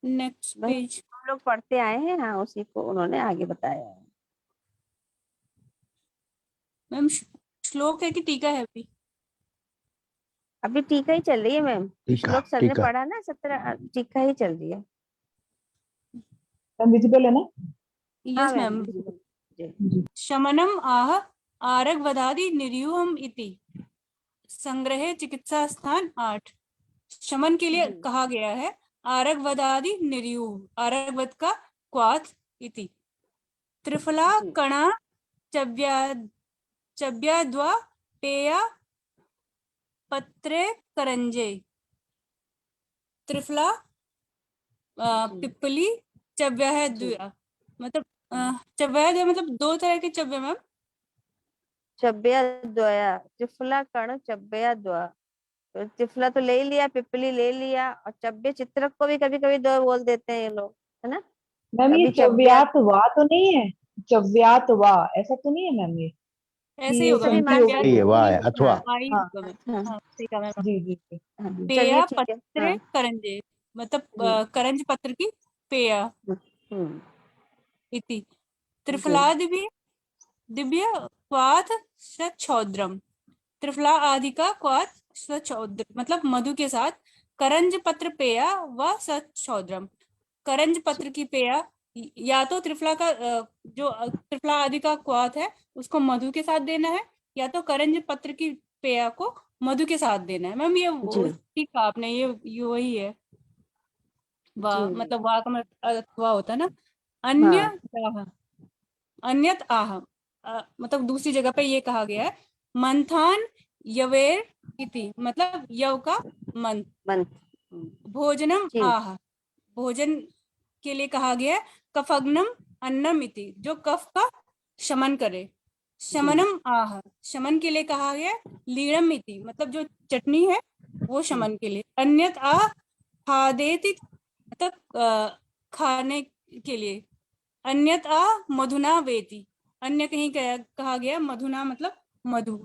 नेक्स्ट वही पेज। हम लोग पढ़ते आए हैं, हाँ उसी को उन्होंने आगे बताया है। मैम श्लोक है कि टीका है अभी? अभी टीका ही चल रही है मैम, टीका श्लोक सर ने टीका पढ़ा ना 17, टीका ही चल रही है। विजिबल है ना? हाँ यस मैम मैम। visible। जी जी। शमनम आह आरग वदादि निर्यूहम इति संग्रहे चिकित्सा स्थान 8। शमन के लिए जी कहा गया है आरग वदादि निर्यूह, आरग वद का क्वाथ इति त्रिफला जी कणा चव्या चव्याद्वा पेया पत्रे करंजे। त्रिफला जी पिप्पली चव्या है जी द्विया, मतलब चव्या है द्विया मतलब दो तरह के चव्या मैम। चब्बया द्वया, त्रिफला कण चब्बया द्वा। तो त्रिफला तो ले ही लिया, पिपली ले लिया, और चब्बे चित्रक को भी कभी कभी दो बोल देते हैं ये लोग, है ना। मैम ये कभी चब्बया, चव्यात वा तो नहीं है? चव्यात वा ऐसा तो नहीं है मैम ये? ऐसे ही ये होगा सभी मैम, संधि मान हो चव्या गई ये है? वाह है हाँ अथवा। आ ही हाँ होगा मैम। हाँ हाँ सही कहा मैम। जी जी जी हाँ, पेया चलिए ठीक है। पत्रे हाँ करंजे मतलब जी करंज पत्र की पेया हम्म इति जी त्रिफलादिव्य दिव्य क्वाथ सच्छौद्रम। त्रिफला आदि का क्वाथ सच्छौद्र मतलब मधु के साथ करंज पत्र पेया व सच्छौद्रम। करंज पत्र की पेया या तो त्रिफला का जो त्रिफला आदि का क्वाथ है उसको मधु के साथ देना है, या तो करंज पत्र की पेया को मधु के साथ देना है। मैम ये जी ठीक कहा आपने, ये वही है। वाह जी मतलब वाह का मतलब वाह होता है ना। अन्य हाँ दाह, अन्यत आह मतलब दूसरी जगह पे ये कहा गया है मंथान यवेर इति मतलब यव का मंथ। मंथ भोजनम जी आह भोजन के लिए कहा गया है कफग्नम अन्नम इति जो कफ का शमन करे। जी शमनम आह शमन के लिए कहा गया है लीणम इति मतलब जो चटनी है वो शमन के लिए। अन्यत आह खादेति मतलब खाने के लिए। अन्यथा मधुना वेति अन्य कहीं कहा गया मधुना मतलब मधु।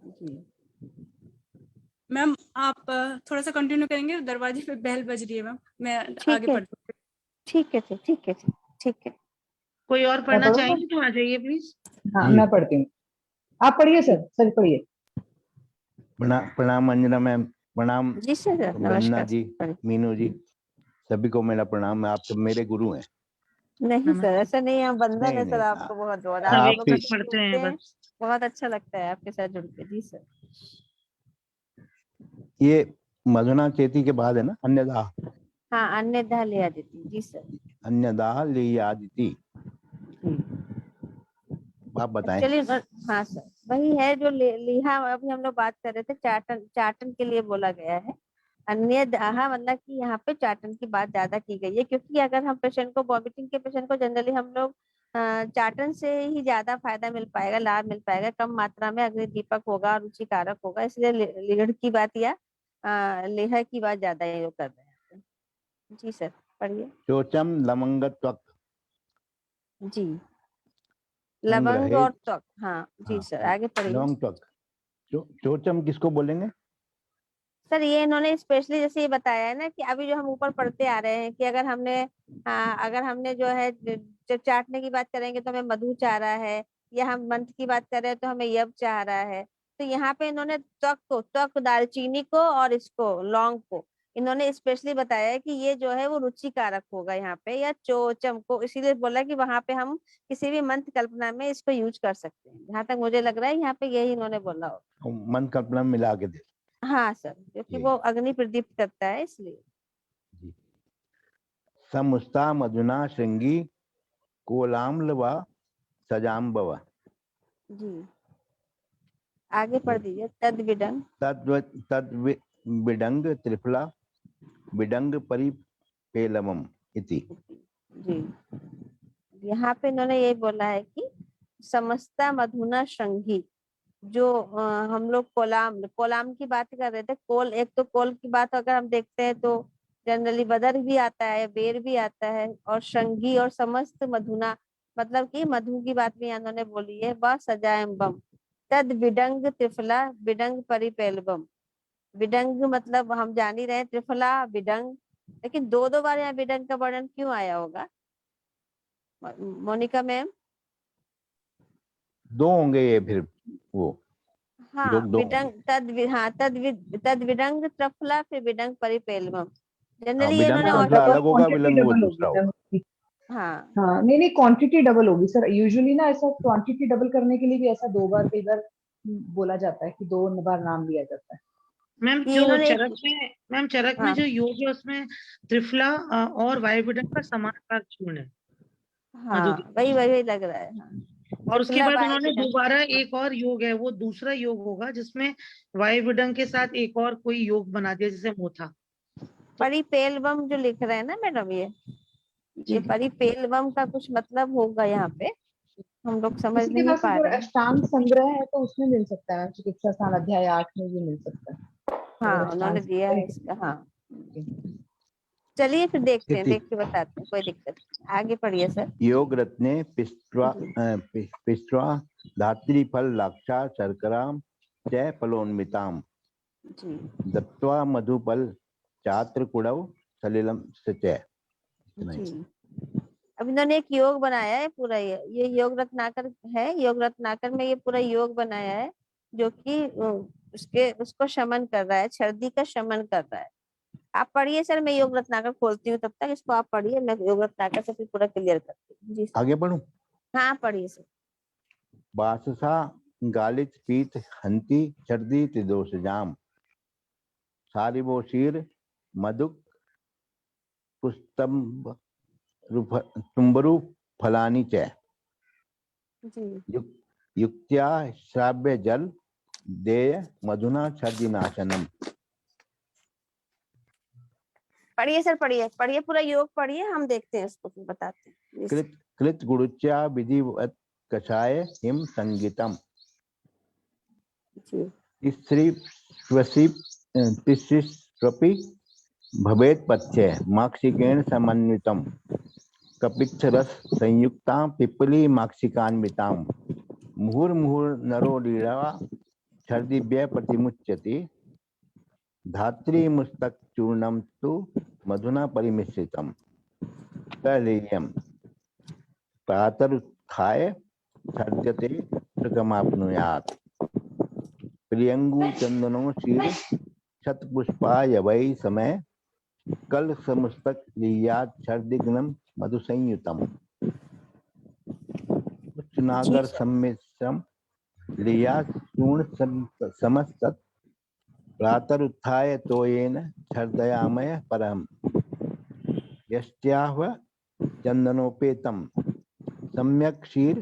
जी मैम आप थोड़ा सा कंटिन्यू करेंगे, दरवाजे पे बेल बज रही है मैम, मैं आगे ठीक है पढ़ती हूँ। ठीक है ठीक है ठीक है। कोई और मैं पढ़ना पढ़ूँ? चाहेंगे तो आ जाइए प्लीज। हाँ जी मैं पढ़ती हूँ, आप पढ़िए सर, सर पढ़िए। प्रणाम अंजना मैम, प्रणाम जी सर वंदना नमस्कार जी, सर। मीनू जी, सभी को मेरा प्रणाम। आप सब मेरे गुरु हैं। नहीं सर नमस्ते। ऐसा नहीं है, हम बंधन नहीं है सर नहीं आपको बहुत बहुत, सब आप हम एक लोग आप साथ आपसे पढ़ते जुड़ते हैं हैं, बस। बहुत अच्छा लगता है आपके साथ जुड़ के। जी सर। ये मधुना चेती के बाद है ना अन्यदा, हाँ अन्यथा ले आ देती, जी सर। अन्यदा ले आदिति। आप बताएं। चलिए हाँ सर, वही है जो लिहा अभी हम लोग बात कर रहे थे, चाटन चाटन के लिए बोला गया है। अन्य दाहा मतलब कि यहाँ पे चाटन की बात ज्यादा की गई है, क्योंकि अगर हम पेशेंट को, वॉमिटिंग के पेशेंट को जनरली हम लोग चाटन से ही ज्यादा फायदा मिल पाएगा, लाभ मिल पाएगा, कम मात्रा में अग्नि दीपक होगा, रुचिकारक होगा, इसलिए लीढ़ की बात या लेह की बात ज्यादा ये लोग कर रहे हैं। जी सर पढ़िए। चोचम लवंगत्वक जी लवंग संग्रहे। और त्वक, हाँ जी हाँ सर आगे पढ़िए। लवंग त्वक। चोचम किसको बोलेंगे? सर ये इन्होंने स्पेशली जैसे ये बताया है ना कि अभी जो हम ऊपर पढ़ते आ रहे हैं कि अगर हमने अगर हमने जो है जो चाटने की बात करेंगे तो हमें मधु चाह रहा है, या हम मंथ की बात कर रहे हैं तो हमें यव चाह रहा है। तो यहाँ पे इन्होंने त्वक दालचीनी को और इसको लौंग को इन्होंने स्पेशली बताया है कि ये जो है वो रुचिकारक होगा यहाँ पे, या चोचम को इसीलिए बोला कि वहां पे हम किसी भी मंत्र कल्पना में इसको यूज कर सकते हैं। जहां तक मुझे लग रहा है यहाँ पे यही इन्होंने बोला होगा। मन कल्पना में मिला के दे। हाँ सर, क्योंकि जी वो अग्नि प्रदीप्त करता है इसलिए। जी। समुस्ता मधुना श्रृंगी कोलाम्ल व सजाम्बव। जी आगे पढ़ दीजिए। तद विडंग तद विडंग त्रिफला विडंग परिपेलमम इति। जी यहाँ पे इन्होंने ये बोला है कि समस्ता मधुना श्रृंगी, जो हम लोग कोलाम की बात कर रहे थे। कोल, एक तो कोल की बात अगर हम देखते हैं तो जनरली बदर भी आता है, बेर भी आता है, और श्रृंगी और समस्त मधुना मतलब कि मधु की बात भी इन्होंने बोली है। वह सजाएम्बम तद विडंग त्रिफला विडंग परिपेलबम। विडंग मतलब हम जान ही रहे हैं, त्रिफला विडंग लेकिन दो दो बार यहाँ विडंग का वर्णन क्यों आया होगा मोनिका मैम? दो होंगे ये फिर वो हाँ योग दो विडंग तद विडंग त्रफला फिर विडंग परिपेलवम। हाँ, जनरली ये विलंग इन्होंने त्रफला डबल अलग होगा, क्वांटिटी विलंग वो डबल दूसरा होगी होगा। मैम उसकी। हाँ हाँ नहीं नहीं क्वांटिटी डबल होगी सर। यूजुअली ना ऐसा क्वांटिटी डबल करने के लिए भी ऐसा दो बार कई बार बोला जाता है कि दो बार नाम लिया जाता है। मैम ये जो इन्होंने चरक में, मैम चरक में हाँ जो योग है उसमें त्रिफला और वायुविडंग का समानार्थक चूर्ण है मधु की। हाँ वही लग रहा है। हाँ और उसके त्रिफला बाद वायु उन्होंने विडंग। दोबारा हाँ एक और योग है, वो दूसरा योग होगा जिसमें वायुविडंग के साथ एक और कोई योग बना दिया जैसे मोथा। परिपेलवम जो लिख रहे हैं ना मैडम, ये परिपेलवम का कुछ मतलब होगा यहाँ पे, हम लोग समझ किसी के नहीं पास पा अगर रहे हैं। अष्टांग संग्रह है तो उसमें मिल सकता है, चिकित्सा स्थान अध्याय 8 में भी मिल सकता है अगर हाँ अष्टांग उन्होंने दिया है संग्रह इसका। हाँ है। चलिए फिर देखते हैं, स्थिति देख के बताते हैं, कोई दिक्कत नहीं। आगे पढ़िए सर। योग रत्ने पिष्ट्वा जी पिष्ट्वा धात्री फल लाक्षा शर्करा च फलोन्मिताम जी दत्वा मधुपल चात्र कुड़व सलिलम सच। जी। अब इन्होंने एक योग बनाया है पूरा, ये योग रत्नाकर है। योग रत्नाकर में ये पूरा योग बनाया है जो कि उसको शमन कर रहा है, सर्दी का शमन कर रहा है। आप पढ़िए सर, मैं योग रत्नाकर खोलती हूँ, तब तक इसको आप पढ़िए, मैं योग रत्नाकर से फिर पूरा क्लियर करती हूँ। जी सर। आगे बढ़ूं। हाँ पढ़िए सर। बाससा गालित पीत हंति सर्दी त्रिदोष जाम सारिवोशीर मधुक पुस्तम्ब तुम्बरु फलानी च जी युक्त्या श्राव्य जल देय मधुना छर्दी नाशनम। पढ़िए सर, पढ़िए पूरा योग पढ़िए, हम देखते हैं इसको फिर बताते हैं। जी सर। कृत गुरुच्या विधिवत कषाय हिम संगीतम जी स्त्री स्वसी तिस्वपि भवेत पथ्य माक्षिकेण समन्वितम कपिच्छ रस संयुक्ता पिपली माक्षिकान्विताम मुहुर्मुहुर नरो लीला छर्दिभ्य प्रतिमुच्यति धात्री मुस्तक चूर्णम तु मधुना परिमिश्रितम कलेयम प्रातरुत्थाय छर्द्यते सुखमाप्नुयात् प्रियंगु चंदनो शीर शतपुष्पाय वै समय कल समुस्तक लियात छर्दिग्नम मधु संयुतम उच्चनागर सम्मिश्रम लिया चूर्ण समस्त प्रातरुत्थाय तोयेन छर्दयामय परम यष्ट्याह्व चंदनोपेतम सम्यक क्षीर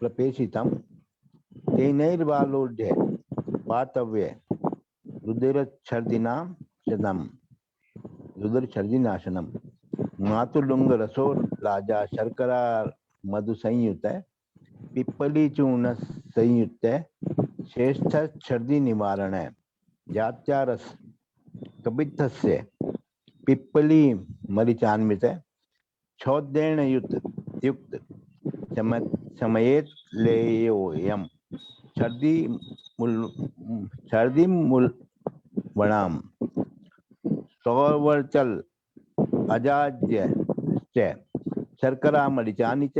प्रपेशितम तेनैर्वालोढ्य पातव्य रुधिरच्छर्दिनां शतम रुधिरच्छर्दिनाशनम मातुलुंग रसो लाजा शर्करा मधु संयुक्त पिप्पली चूर्ण संयुक्त श्रेष्ठ छर्दी निवारण है जात्यारस कपित्थस्य पिप्पली मरिचान्वित छौद्रेण युक्त समयेत लेयोयम छर्दी मूल वणाम सौवर्चल अजाज्य शर्करा मरिचानि च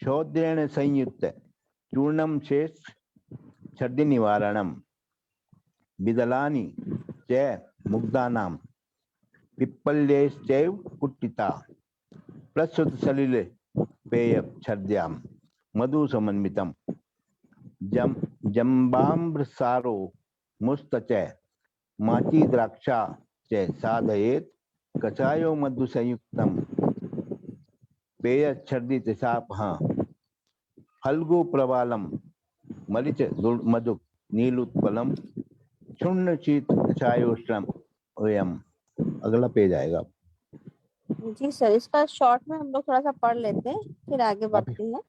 शौद्रेण संयुक्त चूर्णम शेष छर्दी निवारणम विदलानि च मुग्धानां पिप्पल्यैश्चैव कुट्टिता प्रसुत सलिल पेय छर्द्यां मधु समन्वितम जम्बाम्रसारो मुस्त च माची द्राक्षा च साधयेत कषायो मधु संयुक्तम पेय छर्दी तिसाप फल्गु प्रवालम मरिच मधु नीलोत्पलम क्षुण्ण शीत कषायोष्णम ओयम। अगला पेज आएगा। जी सर, इसका शॉर्ट में हम लोग थोड़ा सा पढ़ लेते हैं फिर आगे बढ़ते हैं।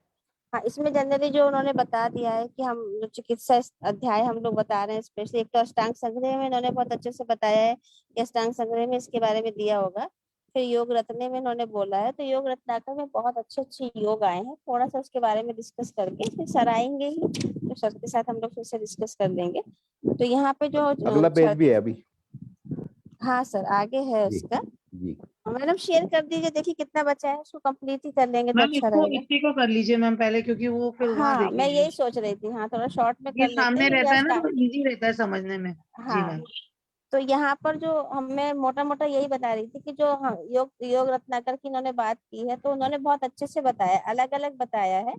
हाँ इसमें जनरली जो उन्होंने बता दिया है कि हम जो चिकित्सा अध्याय हम लोग बता रहे हैं, स्पेशली एक तो अष्टांग संग्रह में इन्होंने बहुत अच्छे से बताया है कि अष्टांग संग्रह में इसके बारे में दिया होगा। फिर योग रत्ने में इन्होंने बोला है, तो योग रत्नाकर में बहुत अच्छे अच्छे योग आए हैं। थोड़ा सा उसके बारे में डिस्कस करके फिर सर आएंगे ही, तो सर के साथ हम लोग फिर से डिस्कस कर लेंगे। तो यहाँ पे जो अगला पेज भी है अभी। हाँ सर, आगे है जी उसका। जी। मैडम शेयर कर दीजिए, देखिए कितना बचा है, उसको कंप्लीट ही कर लेंगे तो मैम अच्छा इसको रहेगा। इसी को कर लीजिए मैम पहले, क्योंकि वो फिर वहां हाँ मैं देखेंगे। यही सोच रही थी, हाँ थोड़ा शॉर्ट में ये कर लेते सामने हैं क्योंकि रहता आज है ना, तो टाइम। इजी रहता है समझने में। जी हाँ, मैम। तो यहाँ पर जो हमें मोटा मोटा यही बता रही थी कि जो योग रत्नाकर की इन्होंने बात की है, तो उन्होंने बहुत अच्छे से बताया, अलग अलग बताया है।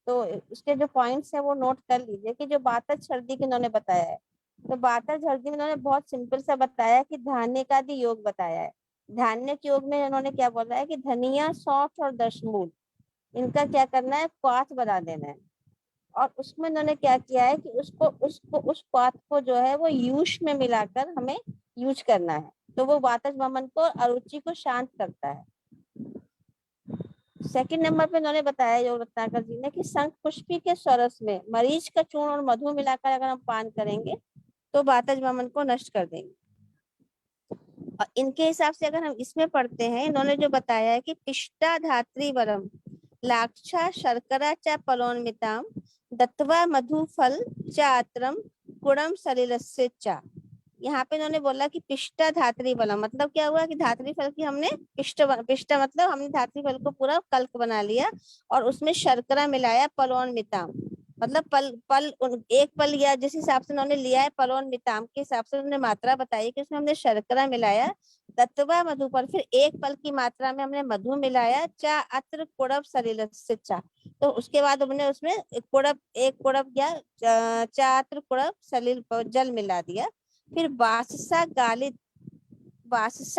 तो उसके जो पॉइंट्स है वो नोट कर लीजिए कि जो बातच छर्दी की इन्होंने बताया है, तो बातच छर्दी में इन्होंने बहुत सिंपल सा बताया कि धान्य का भी योग बताया है। धान्य के योग में इन्होंने क्या बोला है कि धनिया, सौंठ और दशमूल, इनका क्या करना है, क्वाथ बना देना है। और उसमें इन्होंने क्या किया है कि उस बात को जो है वो यूज में मिलाकर हमें यूज करना है, तो वो वातज वमन को, अरुचि को शांत करता है। सेकंड नंबर पे इन्होंने बताया योग रत्नाकर जी ने कि शंख पुष्पी के सरस में मरीच का चूर्ण और मधु मिलाकर अगर हम पान करेंगे तो वातज वमन को नष्ट कर देंगे। और इनके हिसाब से अगर हम इसमें पढ़ते हैं, इन्होंने जो बताया है कि पिष्टा धात्री वरम लाक्षा शर्करा च पलोन्मिताम दत्वा मधु फल चात्रम गुणम सलिलस्य च। यहाँ पे इन्होंने बोला कि पिष्टा धात्री बलम, मतलब क्या हुआ कि धात्री फल की हमने पिष्ट मतलब हमने धात्री फल को पूरा कल्क बना लिया और उसमें शर्करा मिलाया, पलोन्मिताम मतलब एक पल या जिस हिसाब से उन्होंने लिया है, पलोन्मिताम के हिसाब से उन्होंने मात्रा बताई कि उसमें हमने शर्करा मिलाया, तत्वा मधु पर फिर एक पल की मात्रा में हमने मधु मिलाया, चा अत्र कुड़ब सलिलस्य चा, तो उसके बाद हमने उसमें एक कुड़ब या चात्र कुड़ब सलिल जल मिला दिया। फिर बाससा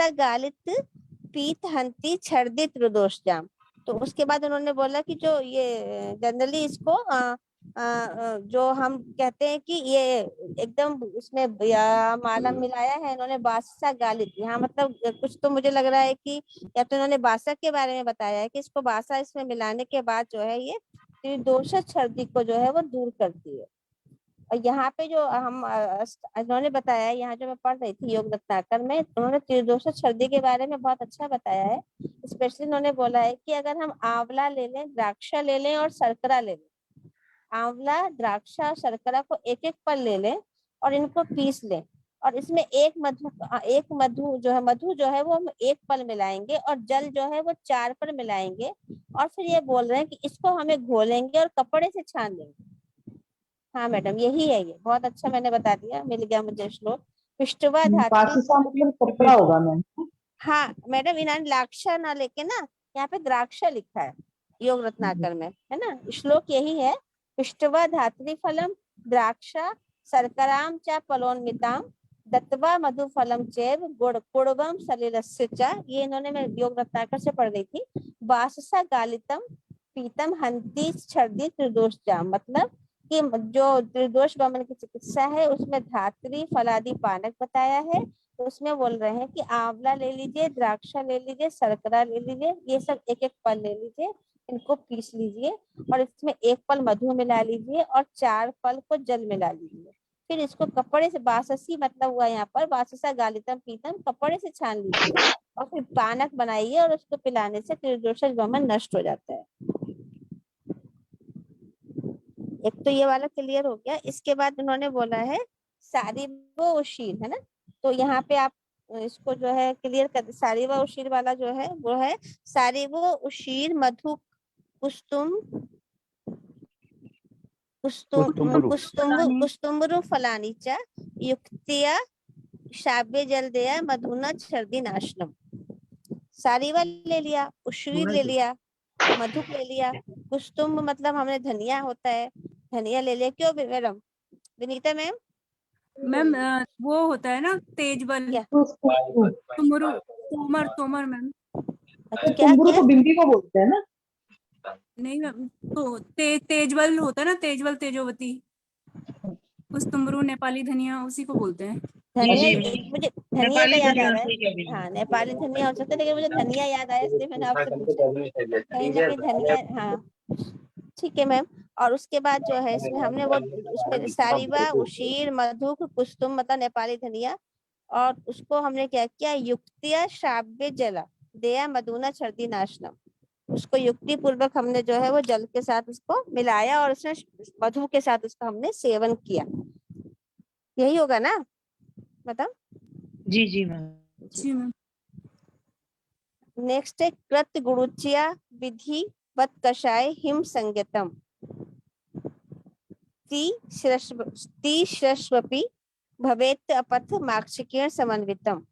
गालित पीत हंती छर्दित रुदोष जाम। तो उसके बाद उन्होंने बोला कि जो ये जनरली इसको जो हम कहते हैं कि ये एकदम उसमें माला मिलाया है इन्होंने, बादशाह गालिब, यहाँ मतलब कुछ तो मुझे लग रहा है कि या तो इन्होंने बादशाह के बारे में बताया है कि इसको बादशाह इसमें मिलाने के बाद जो है ये त्रिदोष छर्दी को जो है वो दूर करती है। और यहाँ पे जो हम इन्होंने बताया, यहाँ जो मैं पढ़ रही थी योग रत्नाकर में, उन्होंने त्रिदोष छर्दी के बारे में बहुत अच्छा बताया है। स्पेशली उन्होंने बोला है कि अगर हम आंवला ले लें, द्राक्षा ले लें और शर्करा ले लें, आंवला, द्राक्षा, शर्करा को एक एक पल ले लें और इनको पीस लें, और इसमें एक मधु जो है वो हम एक पल मिलाएंगे और जल जो है वो 4 पल मिलाएंगे, और फिर ये बोल रहे हैं कि इसको हमें घोलेंगे और कपड़े से छान लेंगे। हाँ मैडम यही है, ये बहुत अच्छा मैंने बता दिया, मिल गया मुझे श्लोक। पिष्टवा धात्री, पासिसा मतलब कपड़ा होगा मैम। हाँ मैडम इन्होंने लाक्षा ना लेके ना यहाँ पे द्राक्षा लिखा है योग रत्नाकर में, है ना, श्लोक यही है। पिष्टवा धात्री फलम द्राक्षा शर्कराम च पलोन्मिताम दत्वा मधु फलम चैव गुड़वम सलिलस्य च, ये इन्होंने मैं योग रत्नाकर से पढ़ रही थी। बाससा गालितम पीतम हंती छर्दी त्रिदोष जाम, मतलब कि जो त्रिदोष वमन की चिकित्सा है उसमें धात्री फलादि पानक बताया है। तो उसमें बोल रहे हैं कि आंवला ले लीजिए, द्राक्षा ले लीजिए, शर्करा ले लीजिए, ये सब एक एक पल ले लीजिए, इनको पीस लीजिए और इसमें एक पल मधु मिला लीजिए और 4 पल को जल मिला लीजिए। फिर इसको कपड़े से, बाससी मतलब हुआ यहाँ पर बाससा गालितम पीतम, कपड़े से छान लीजिए और फिर पानक बनाइए और उसको पिलाने से त्रिदोष वमन नष्ट हो जाता है। एक तो ये वाला क्लियर हो गया। इसके बाद उन्होंने बोला है सारिवो उशीर, है ना, तो यहाँ पे आप इसको जो है क्लियर कर, सारिवा उशीर वाला जो है वो है सारिवो उशीर मधु कुस्तुम कुस्तुम्बरु फलानी च युक्तिया शाब्य जल दया मधुना छर्दी नाशनम। सारिवा ले लिया, उशीर ले लिया, मधुक ले लिया, कुस्तुम्ब मतलब हमने धनिया होता है, धनिया ले लिया। क्यों मैडम, विनीता मैम? मैम वो होता है ना तेजबल, क्या? तोमर मैम। अच्छा, क्या तुम्बुरु क्या? को बिंदी को बोलते हैं ना। नहीं मैम, तो तेजबल होता है ना, तेजबल तेजोवती, कुस्तुम्बरू नेपाली धनिया, उसी को बोलते हैं। धनिया, जी मुझे धनिया का नेपाली याद आ धनिया रहा सही कह रही है, हैं। हाँ नेपाली धनिया हो सकता है, लेकिन मुझे धनिया याद आया इसलिए मैंने आपसे पूछा, कहीं ना कहीं धनिया, हाँ ठीक है मैम। और उसके बाद जो है इसमें हमने वो उसमें सारिवा उशीर मधुक कुस्तुम मतलब नेपाली धनिया, और उसको हमने क्या किया, युक्तिया श्राव्य जला दया मधुना छर्दी नाशनम, उसको युक्ति पूर्वक हमने जो है वो जल के साथ उसको मिलाया और उसमें मधु के साथ उसका हमने सेवन किया। यही होगा ना, बताओ? जी मैम। जी मैम। नेक्स्ट है कृत गुरुचिया विधिवत कषाय हिम संगतम तीश्रस्वपि भवेत अपथ माक्षिकेण समन्वितम।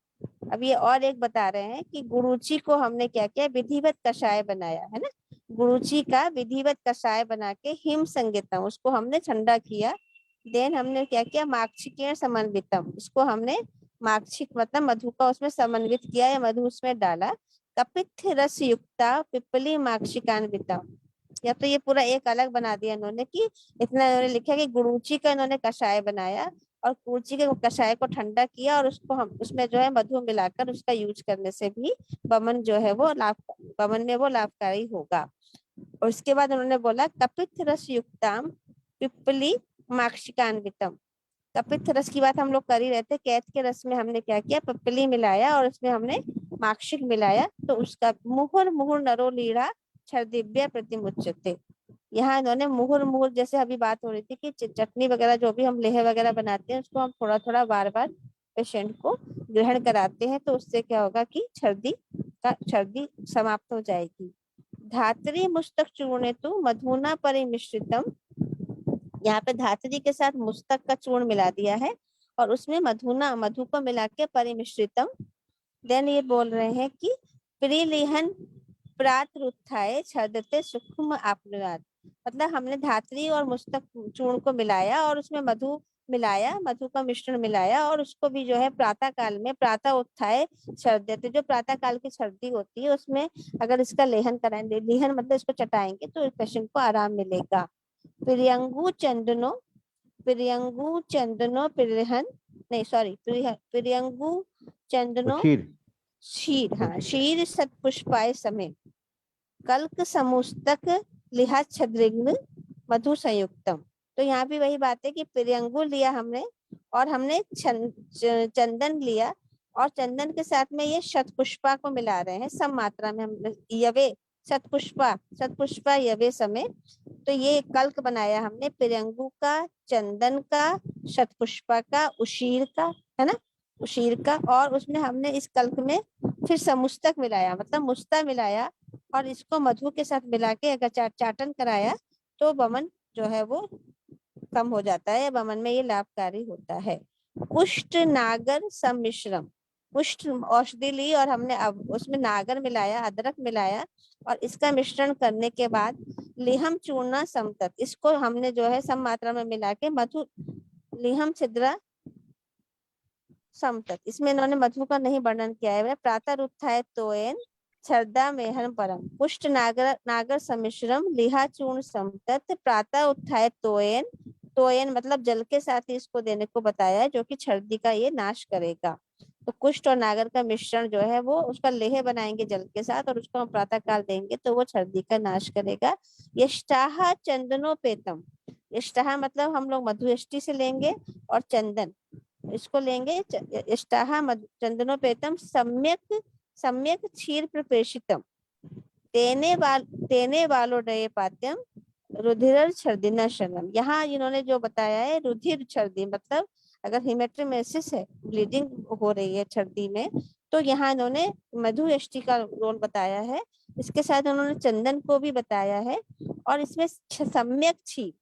अब ये और एक बता रहे हैं कि गुरुची को हमने क्या किया, विधिवत कषाय बनाया है ना, गुरुची का विधिवत कषाय बना के हिम संगीतम उसको हमने ठंडा किया। देन हमने क्या किया, माक्षिकेण समन्वितम उसको हमने माक्षिक मतलब मधु का उसमें समन्वित किया या मधु उसमें डाला। कपित्थ रस युक्ता पिप्पली माक्षिकान्वितम, या तो ये पूरा एक अलग बना दिया इन्होंने कि इतना इन्होंने लिखा कि गुरुची का इन्होंने कषाय बनाया और गुरुची के कषाय को ठंडा किया और उसको हम उसमें जो है मधु मिलाकर उसका यूज करने से भी वमन जो है वो वमन में वो लाभकारी होगा। और उसके बाद उन्होंने बोला कपित्थ रस युक्ताम पिप्पली माक्षिकान्वितम। कपित्थ रस की बात हम लोग कर ही रहे थे, कैथ के रस में हमने क्या किया, पिप्पली मिलाया और उसमें हमने माक्षिक मिलाया, तो उसका मुहुर मुहुर नरो लीढ़ा छरदिव्य प्रतिमुच्यते। यहाँ इन्होंने मुहुर मुहुर, जैसे अभी बात हो रही थी कि चटनी वगैरह जो भी हम लेह वगैरह बनाते हैं उसको हम थोड़ा थोड़ा बार बार पेशेंट को ग्रहण कराते हैं, तो उससे क्या होगा कि छर्दी समाप्त हो जाएगी। धात्री मुस्तक चूर्णे तो मधुना परिमिश्रितम, यहाँ पे धात्री के साथ मुस्तक का चूर्ण मिला दिया है और उसमें मधु को मिला के परिमिश्रितम। देन ये बोल रहे हैं कि प्रिलिहन प्रातरुत्थाय छदते सुखम आपनुयात, मतलब हमने धात्री और मुस्तक चूर्ण को मिलाया और उसमें मधु मिलाया, मधु का मिश्रण मिलाया और उसको भी जो है प्रातः काल में प्रातः उत्थाय छर्दते, जो प्रातः काल की सर्दी होती है उसमें अगर इसका लेहन कराएंगे, लेहन मतलब इसको चटाएंगे तो पेशेंट को आराम मिलेगा। प्रियंगु चंदनो प्रियहन नहीं सॉरी प्रियंगु चंदनो शीर, हाँ शीर सतपुष्पाय समय कल्क समुस्तक लिहा छद्रिग्न मधु संयुक्तम। तो यहाँ भी वही बात है कि प्रियंगु लिया हमने और हमने चंदन लिया और चंदन के साथ में ये शतपुष्पा को मिला रहे हैं सम मात्रा में, हम यवे शतपुष्पा यवे समय, तो ये कल्क बनाया हमने प्रियंगु का, चंदन का, शतपुष्पा का, उशीर का, है ना, उशीर का, और उसमें हमने इस कल्क में फिर समुस्तक मिलाया मतलब मुस्ता मिलाया और इसको मधु के साथ मिला के अगर चाटन कराया तो वमन जो है वो कम हो जाता है, वमन में ये लाभकारी होता है। कुष्ठ नागर सम्मिश्रम, कुष्ठ औषधि ली और हमने अब उसमें नागर मिलाया, अदरक मिलाया और इसका मिश्रण करने के बाद लिहम चूर्णा समतत, इसको हमने जो है सम मात्रा में मिला के मधु लिहम छिद्रा समतत, इसमें इन्होंने मधु का नहीं वर्णन किया है। प्रातः उत्थाय तोयन छर्दा मेहन परम पुष्ट नागर सम्मिश्रम लिहा चूर्ण समतत प्रातः उत्थाय तोयन मतलब जल के साथ ही इसको देने को बताया है जो कि छर्दी का ये नाश करेगा। तो कुष्ठ और नागर का मिश्रण जो है वो उसका लेह बनाएंगे जल के साथ और उसको हम प्रातः काल देंगे तो वो छर्दी का नाश करेगा। यष्टाहा चंदनोपेतम, यष्टाहा मतलब हम लोग मधुयष्टि से लेंगे और चंदन इसको लेंगे, यष्टाहा चंदनोपेतम सम्यक क्षीर प्रपेशितम तेने वालो डये पात्यम रुधिर छर्दिना शरणम। यहाँ इन्होंने जो बताया है रुधिर छर्दी मतलब अगर हिमेट्रीमेसिस है, ब्लीडिंग हो रही है छर्दी में, तो यहाँ इन्होंने मधुयष्टि का रोल बताया है, इसके साथ उन्होंने चंदन को भी बताया है और इसमें सम्यक क्षीर,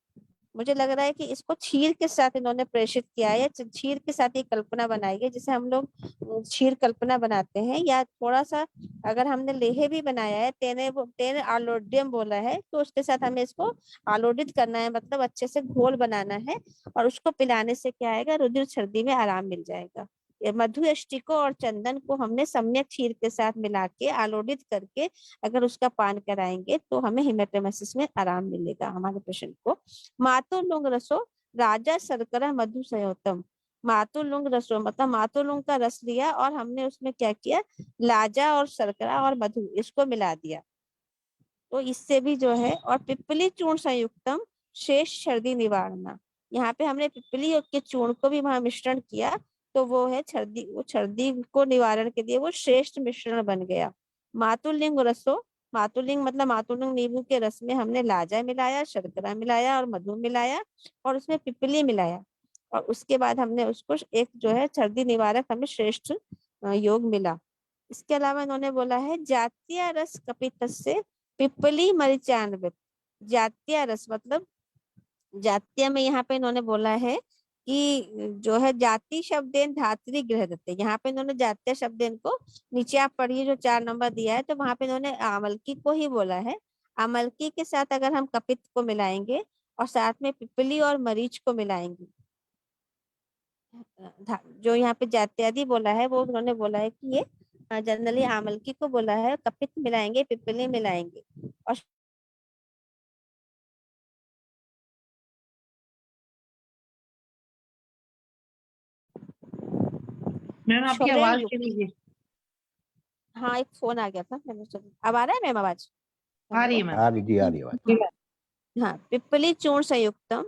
मुझे लग रहा है कि इसको क्षीर के साथ इन्होंने प्रेषित किया है, क्षीर के साथ ये कल्पना बनाई है जैसे हम लोग क्षीर कल्पना बनाते हैं, या थोड़ा सा अगर हमने लेहे भी बनाया है तेने आलोड्यम बोला है तो उसके साथ हमें इसको आलोडित करना है मतलब अच्छे से घोल बनाना है और उसको पिलाने से क्या आएगा, रुधिर छर्दी में आराम मिल जाएगा। मधुयष्टि को और चंदन को हमने सम्यक क्षीर के साथ मिला के आलोडित करके अगर उसका पान कराएंगे तो हमें हिमेटेमेसिस में आराम मिलेगा हमारे पेशेंट को। मातुलुंग रसो राजा शर्करा मधु संयोतम, मातुलुंग रसो मतलब मातुलुंग का रस लिया और हमने उसमें क्या किया, लाजा और शर्करा और मधु इसको मिला दिया तो इससे भी जो है, और पिप्पली चूर्ण संयुक्तम शेष छर्दी निवारणा, यहाँ पे हमने पिप्पली के चूर्ण को भी वहां मिश्रण किया तो वो है छर्दी, वो छर्दी को निवारण के लिए वो श्रेष्ठ मिश्रण बन गया। मातुलिंग रसो, मातुलिंग मतलब मातुलिंग नींबू के रस में हमने लाजा मिलाया, शर्करा मिलाया और मधु मिलाया और उसमें पिप्पली मिलाया और उसके बाद हमने उसको एक जो है छर्दी निवारक हमें श्रेष्ठ योग मिला। इसके अलावा इन्होंने बोला है जातीय रस कपितस्य पिप्पली मरीचान्वित। जातीय रस मतलब जातीय में यहाँ पे इन्होंने बोला है कि जो है जाति शब्देन धात्री गृह देते, यहाँ पे इन्होंने जातीय शब्देन को, नीचे आप पढ़िए जो 4 नंबर दिया है, तो वहां पे इन्होंने आमलकी को ही बोला है। आमलकी के साथ अगर हम कपित को मिलाएंगे और साथ में पिपली और मरीच को मिलाएंगे, जो यहाँ पे जात्यादि बोला है वो उन्होंने बोला है कि ये जनरली आमलकी को बोला है, कपित मिलाएंगे, पिपली मिलाएंगे और मैम आपकी छोले आवाज युक्त। चली गई। हाँ एक फोन आ गया था, मैंने अब आ रहा है मैम आवाज? आ रही है मैम। आ रही जी, आ रही है। हाँ पिप्पली चूर्ण संयुक्तम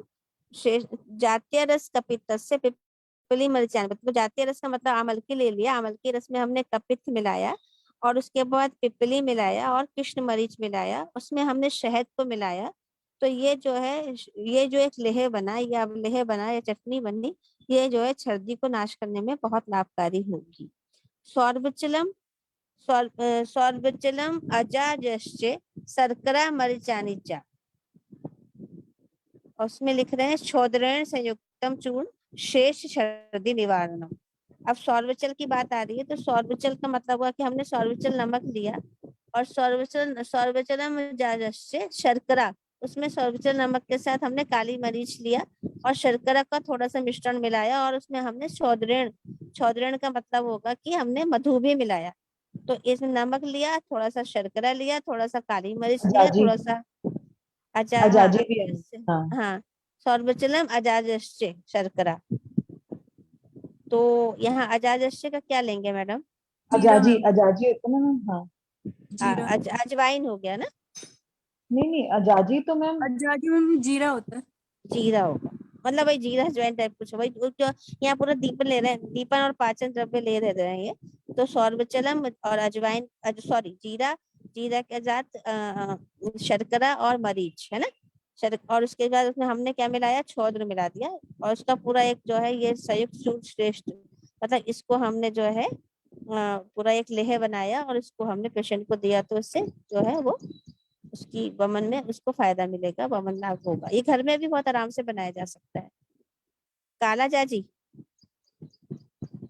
जातीय रस कपितस्य पिप्पली मरीचान, मतलब जातीय रस का मतलब आमलकी ले लिया, आमलकी रस में हमने कपित मिलाया और उसके बाद पिप्पली मिलाया और कृष्ण मरीच मिलाया, उसमें हमने शहद को मिलाया। तो ये जो है, ये जो एक लेह बना, या लेह बना या चटनी बनी, ये जो है सर्दी को नाश करने में बहुत लाभकारी होगी। सौरबचलम सौरबचलम अजाजश्चे शर्करा मरीचानीचा, और उसमें लिख रहे हैं क्षोद्रेण संयुक्तम चूर्ण शेष सर्दी निवारणम। अब सौरवचल की बात आ रही है, तो सौरवचल का मतलब हुआ कि हमने सौरवचल नमक लिया और सौरवचलम जाजस्य शर्करा, उसमें सौरवचल नमक के साथ हमने काली मरीच लिया और शर्करा का थोड़ा सा मिश्रण मिलाया और उसमें हमने क्षोद्रेण का मतलब होगा कि हमने मधु भी मिलाया। तो इसमें नमक लिया, थोड़ा सा शर्करा लिया, थोड़ा सा काली मरीच लिया, अजाजी थोड़ा सा अजाजी भी है। हाँ हाँ सौरबचलम अजाजस्य शर्करा। तो यहाँ अजाजस्य का क्या लेंगे मैडम? जीरा अजाजी मैम, अजाजी होता है ना मैम। हाँ जीरा। अजवाइन हो गया ना? नहीं नहीं, अजाजी तो मैम अजाजी में जीरा होता है। जीरा होगा, मतलब वही जीरा अजवाइन टाइप कुछ भाई, जो यहाँ पूरा दीपन ले रहे हैं, दीपन और पाचन द्रव्य ले रहे हैं ये। तो सौरबचलम और अजवाइन, सॉरी जीरा, जीरा के साथ शर्करा और मरीच है ना, और उसके बाद उसमें हमने क्या मिलाया, क्षोद्र मिला दिया और उसका पूरा एक जो है ये संयुक्त चूर्ण श्रेष्ठ, मतलब इसको हमने जो है पूरा एक लेह बनाया और इसको हमने पेशेंट को दिया, तो उससे जो है वो उसकी वमन में उसको फायदा मिलेगा, वमन लाभ होगा। ये घर में भी बहुत आराम से बनाया जा सकता है। काला जाजी,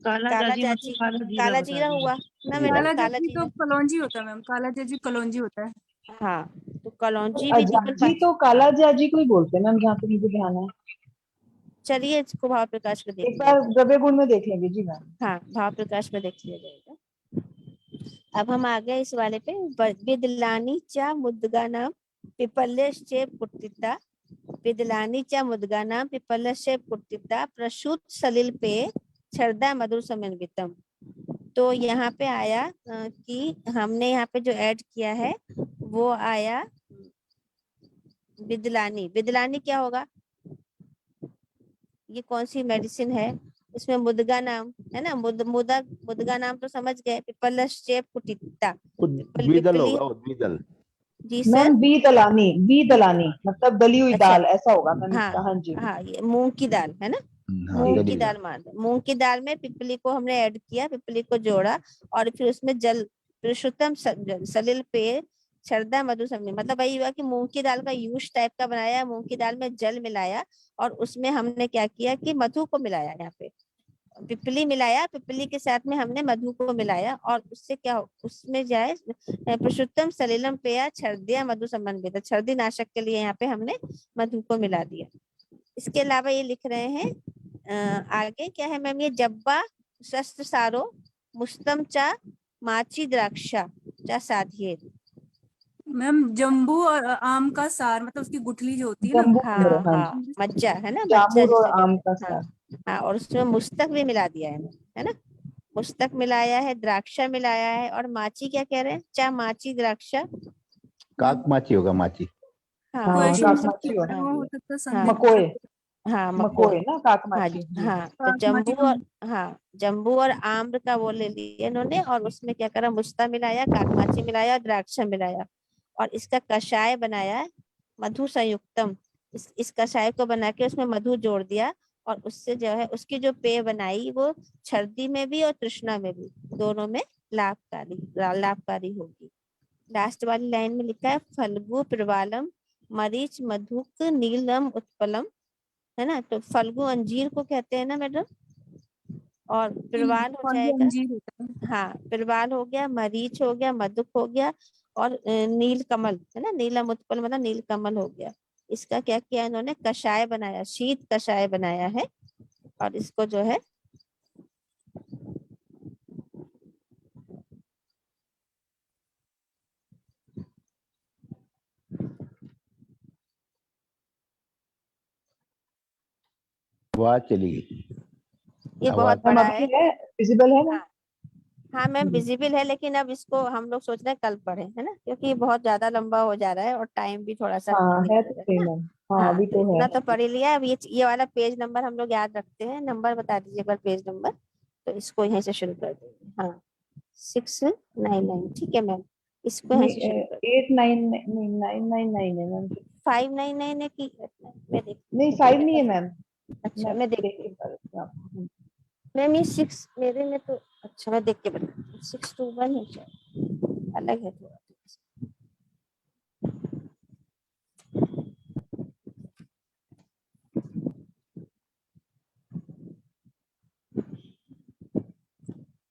काला काला जाजी जाजी, मतलब काला जीरा काला बता जीरा हुआ दीजिए। ना जी। मैडम, काला काला जाजी तो जीरा। कलौंजी होता है मैम, काला जाजी कलौंजी होता है। हाँ तो कलौंजी भी दीपन अजाजी तो काला जाजी को ही बोलते हैं मैम, जहाँ पे मुझे ध्यान है। चलिए इसको भाव प्रकाश में देख एक लिया बार जाए। द्रव्य गुण में देख लेंगे जी मैम। हाँ भाव प्रकाश में देख लिया जाएगा। अब हम आ गए इस वाले पे, विदलानी चा मुद्गानाम पिपल्यश्चे पुट्टिता, विदलानी चा मुद्गानाम पिपल्यश्चे पुट्टिता प्रसूत सलिल पे छर्दा मधुर समन्वितम। तो यहाँ पे आया कि हमने यहाँ पे जो ऐड किया है वो आया विदलानी। विदलानी क्या होगा, ये कौन सी मेडिसिन है? उसमें मुद्गा नाम है ना, मुद्गा नाम तो समझ गए, पिपल्यश्चे पुट्टिता, द्विदल होगा वो, द्विदल। जी सर। मैम बी दलानी मतलब दली हुई अच्छा दाल, ऐसा होगा मैम हाँ इसका। हाँ जी हाँ, ये मूंग की दाल है ना, हाँ, जी मूंग दली की हुई दाल मान लो, मूंग की दाल में पिपली को हमने ऐड किया, पिपली को जोड़ा और फिर उसमें जल पुरुषोत्तम सलिल पे छर्दा मधु समझे, मतलब वही हुआ कि मूंग की दाल का यूज टाइप का बनाया, मूंग की दाल में जल मिलाया और उसमें हमने क्या किया कि मधु को मिलाया, यहाँ पे पिपली मिलाया, पिपली के साथ में हमने मधु को मिलाया और उससे क्या उसमें जाए पुरुषोत्तम सलिलम पेया छर्दिया मधु संबंधित, छर्दी नाशक के लिए यहाँ पे हमने मधु को मिला दिया। इसके अलावा ये लिख रहे हैं आगे क्या है मैम, ये जब्बा शस्त्र सारो मुस्तम चा माची द्राक्षा चा साधिये। मैम जम्बू और आम का सार, मतलब उसकी गुठली जो होती है ना। जम्बू हाँ हाँ हाँ जी, मज्जा है ना, मज्जा जामुन और जिसे आम कहते का हैं। हाँ साग। हाँ, और उसमें मुस्तक भी मिला दिया है ना, मुस्तक मिलाया है, द्राक्षा मिलाया है और माची क्या कह रहे हैं, चा माची द्राक्षा। काक माची होगा, माची। हाँ हाँ और क्वेश्चन काकमाची हो हाँ हो सकता है, हाँ संदेह हो मकोए, सकता हाँ मकोय। मकोए ना हाँ काकमाची जी। हाँ, तो है। माची का जम्बू और आम्र का वो ले लिया इन्होंने और उसमें क्या करा, मुस्ता मिलाया, काकमाची मिलाया, द्राक्षा मिलाया और इसका कषाय बनाया मधु संयुक्तम। इस कषाय को बना के उसमें मधु जोड़ दिया और उससे जो है उसकी जो पेय बनाई वो छर्दी में भी और तृष्णा में भी दोनों में लाभकारी होगी। लास्ट वाली लाइन में लिखा है फल्गु प्रवालम मरीच मधुक नीलम उत्पलम, है ना। तो फल्गु अंजीर को कहते हैं ना मैडम, और प्रवाल हो कौन सी जाएगा, अंजीर होता है? हाँ प्रवाल हो गया, मरीच हो गया, मधुक हो गया, और नील कमल है ना, नीलम उत्पल मतलब नील कमल हो गया। इसका क्या किया इन्होंने, कषाय बनाया, शीत कषाय बनाया है। और इसको जो है आवाज चली गई। ये बहुत आवाज बड़ा अभी है। है, विजिबल है मैम? हाँ हाँ मैम विजिबल है, लेकिन अब इसको हम लोग सोच रहे हैं कल पढ़े, है ना, क्योंकि ये बहुत ज्यादा लंबा हो जा रहा है और टाइम भी थोड़ा सा हाँ है तो निकल सही रहा है मैम। ना। हाँ हाँ अभी तो तो है। इतना तो पढ़ ही लिया। अब ये वाला पेज नंबर हम लोग याद रखते हैं, नंबर बता दीजिए एक बार पेज नंबर, तो इसको यहीं से शुरू कर देंगे। हाँ 699 ठीक है मैम, इसको यहीं से शुरू कर 8999 है मैम। 599 है कि मैं देख नहीं 5 नहीं है मैम। अच्छा मैं मैं देख देख के बता देती हूँ आपको। मैम ये 6 मेरे में तो, अच्छा मैं देख के बता 621 है शायद, अलग है थोड़ा।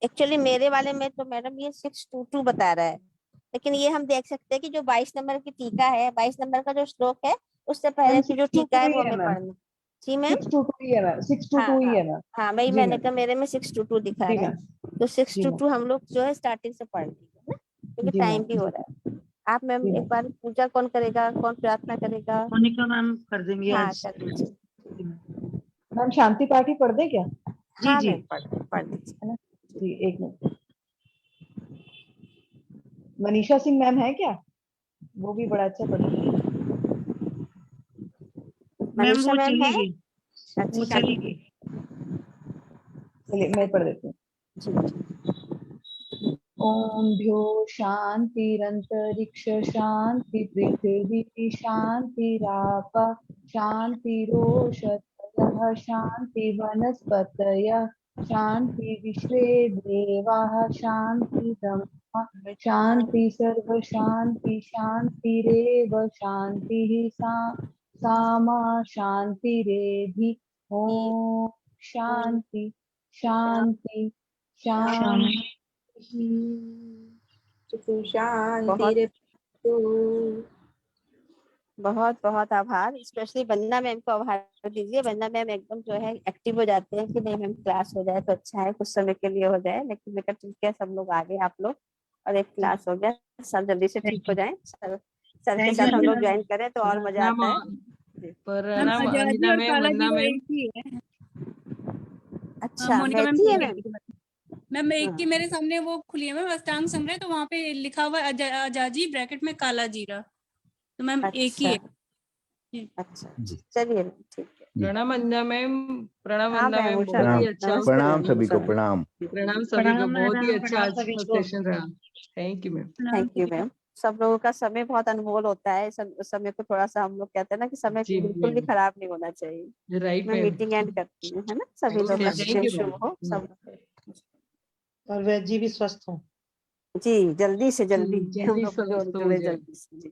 एक्चुअली मेरे वाले में तो मैडम ये 622 बता रहा है, लेकिन ये हम देख सकते हैं कि जो 22 नंबर की टीका है, 22 नंबर का जो श्लोक है, उससे पहले मैम की जो टीका 622 है ही वो है हमें मैम। पढ़ना। जी मैम 622 ही है मैम। 622 ही हाँ है मैम। हाँ वही जी मैंने मैम। कहा मेरे में 622 दिखा जी रहा मैम। है। तो जी मैम। 622 हम लोग जो है स्टार्टिंग से पढ़ लेंगे ना, क्योंकि जी टाइम मैम। भी हो रहा है। आप मैम जी एक मैम। बार पूजा कौन करेगा, कौन प्रार्थना करेगा? मोनिका मैम कर देंगे हाँ आज। कर दीजिए। जी मैम। मैम शांति पाठ ही पढ़ दे क्या? जी हाँ जी मैम पढ़ दीजिए। है ना? जी एक मिनट। मनीषा सिंह मैम है क्या? वो भी बड़ा अच्छा पढ़ती है। मैम मनीषा वो मैम चली है? गई, वो अच्छा चली गई। चलिए मैं पढ़ देती हूँ। जी ओम भ्यो शांतिरंतरिक्ष शांति पृथिवी शांतिराप शांतिरोषधयः शांति वनस्पतयः शांति विश्वे देवाः शांतिदम्मा शांति सर्व शांति शांतिरेव शांतिः सामा शांतिरेधि। ओम शांति शांति शांति। बहुत बहुत आभार। स्पेशली वंदना मैम को आभार दीजिए। वंदना मैम एकदम जो है एक्टिव हो जाते हैं कि नहीं मैम क्लास हो जाए तो अच्छा है, कुछ समय के लिए हो जाए, लेकिन मैं कहा ठीक है सब लोग आगे आप लोग, और एक क्लास हो गया, सब जल्दी से ठीक हो जाए, सर के थैंक साथ यू हम लोग मैम। ज्वाइन करें तो और मजा प्रणाम आता है। मैम प्रणाम आजादी अंजना और मैम, काला जी वंदना वो मैम। एक ही है। अच्छा मोनिका मैम मैथी है बोल रही मैम। थी। मैम एक हाँ की मेरे सामने वो खुली है मैम अष्टांग संग्रह, तो वहाँ पे लिखा हुआ है आजाजी ब्रैकेट में काला जीरा, तो मैम एक ही अच्छा है। जी। अच्छा चलिए मैम ठीक है। जी प्रणाम अंजना मैम, प्रणाम हाँ वंदना मैम मैम, उषा बहुत मैम ही प्रणाम। अच्छा, नमस्ते प्रणाम मैम सभी उषा को मैम। प्रणाम। प्रणाम सभी को, बहुत ही अच्छा आज का सेशन रहा। Thank you ma'am. प्रणाम थैंक यू सभी को। मैम। सब लोगों का समय बहुत अनमोल होता है, समय को थोड़ा सा हम लोग कहते हैं ना कि समय जी बिल्कुल भी मैम, खराब नहीं होना चाहिए। राइट मैं मैम। मीटिंग एंड करती हूँ, है ना, सभी ओके लोग का मैम, थैंक दिन यू शुभ हो सब। और वैद जी भी स्वस्थ हो। जी जल्दी से जल्दी हम जल्दी लोग स्वस्थ हो जुड़े जाए। जल्दी से जी।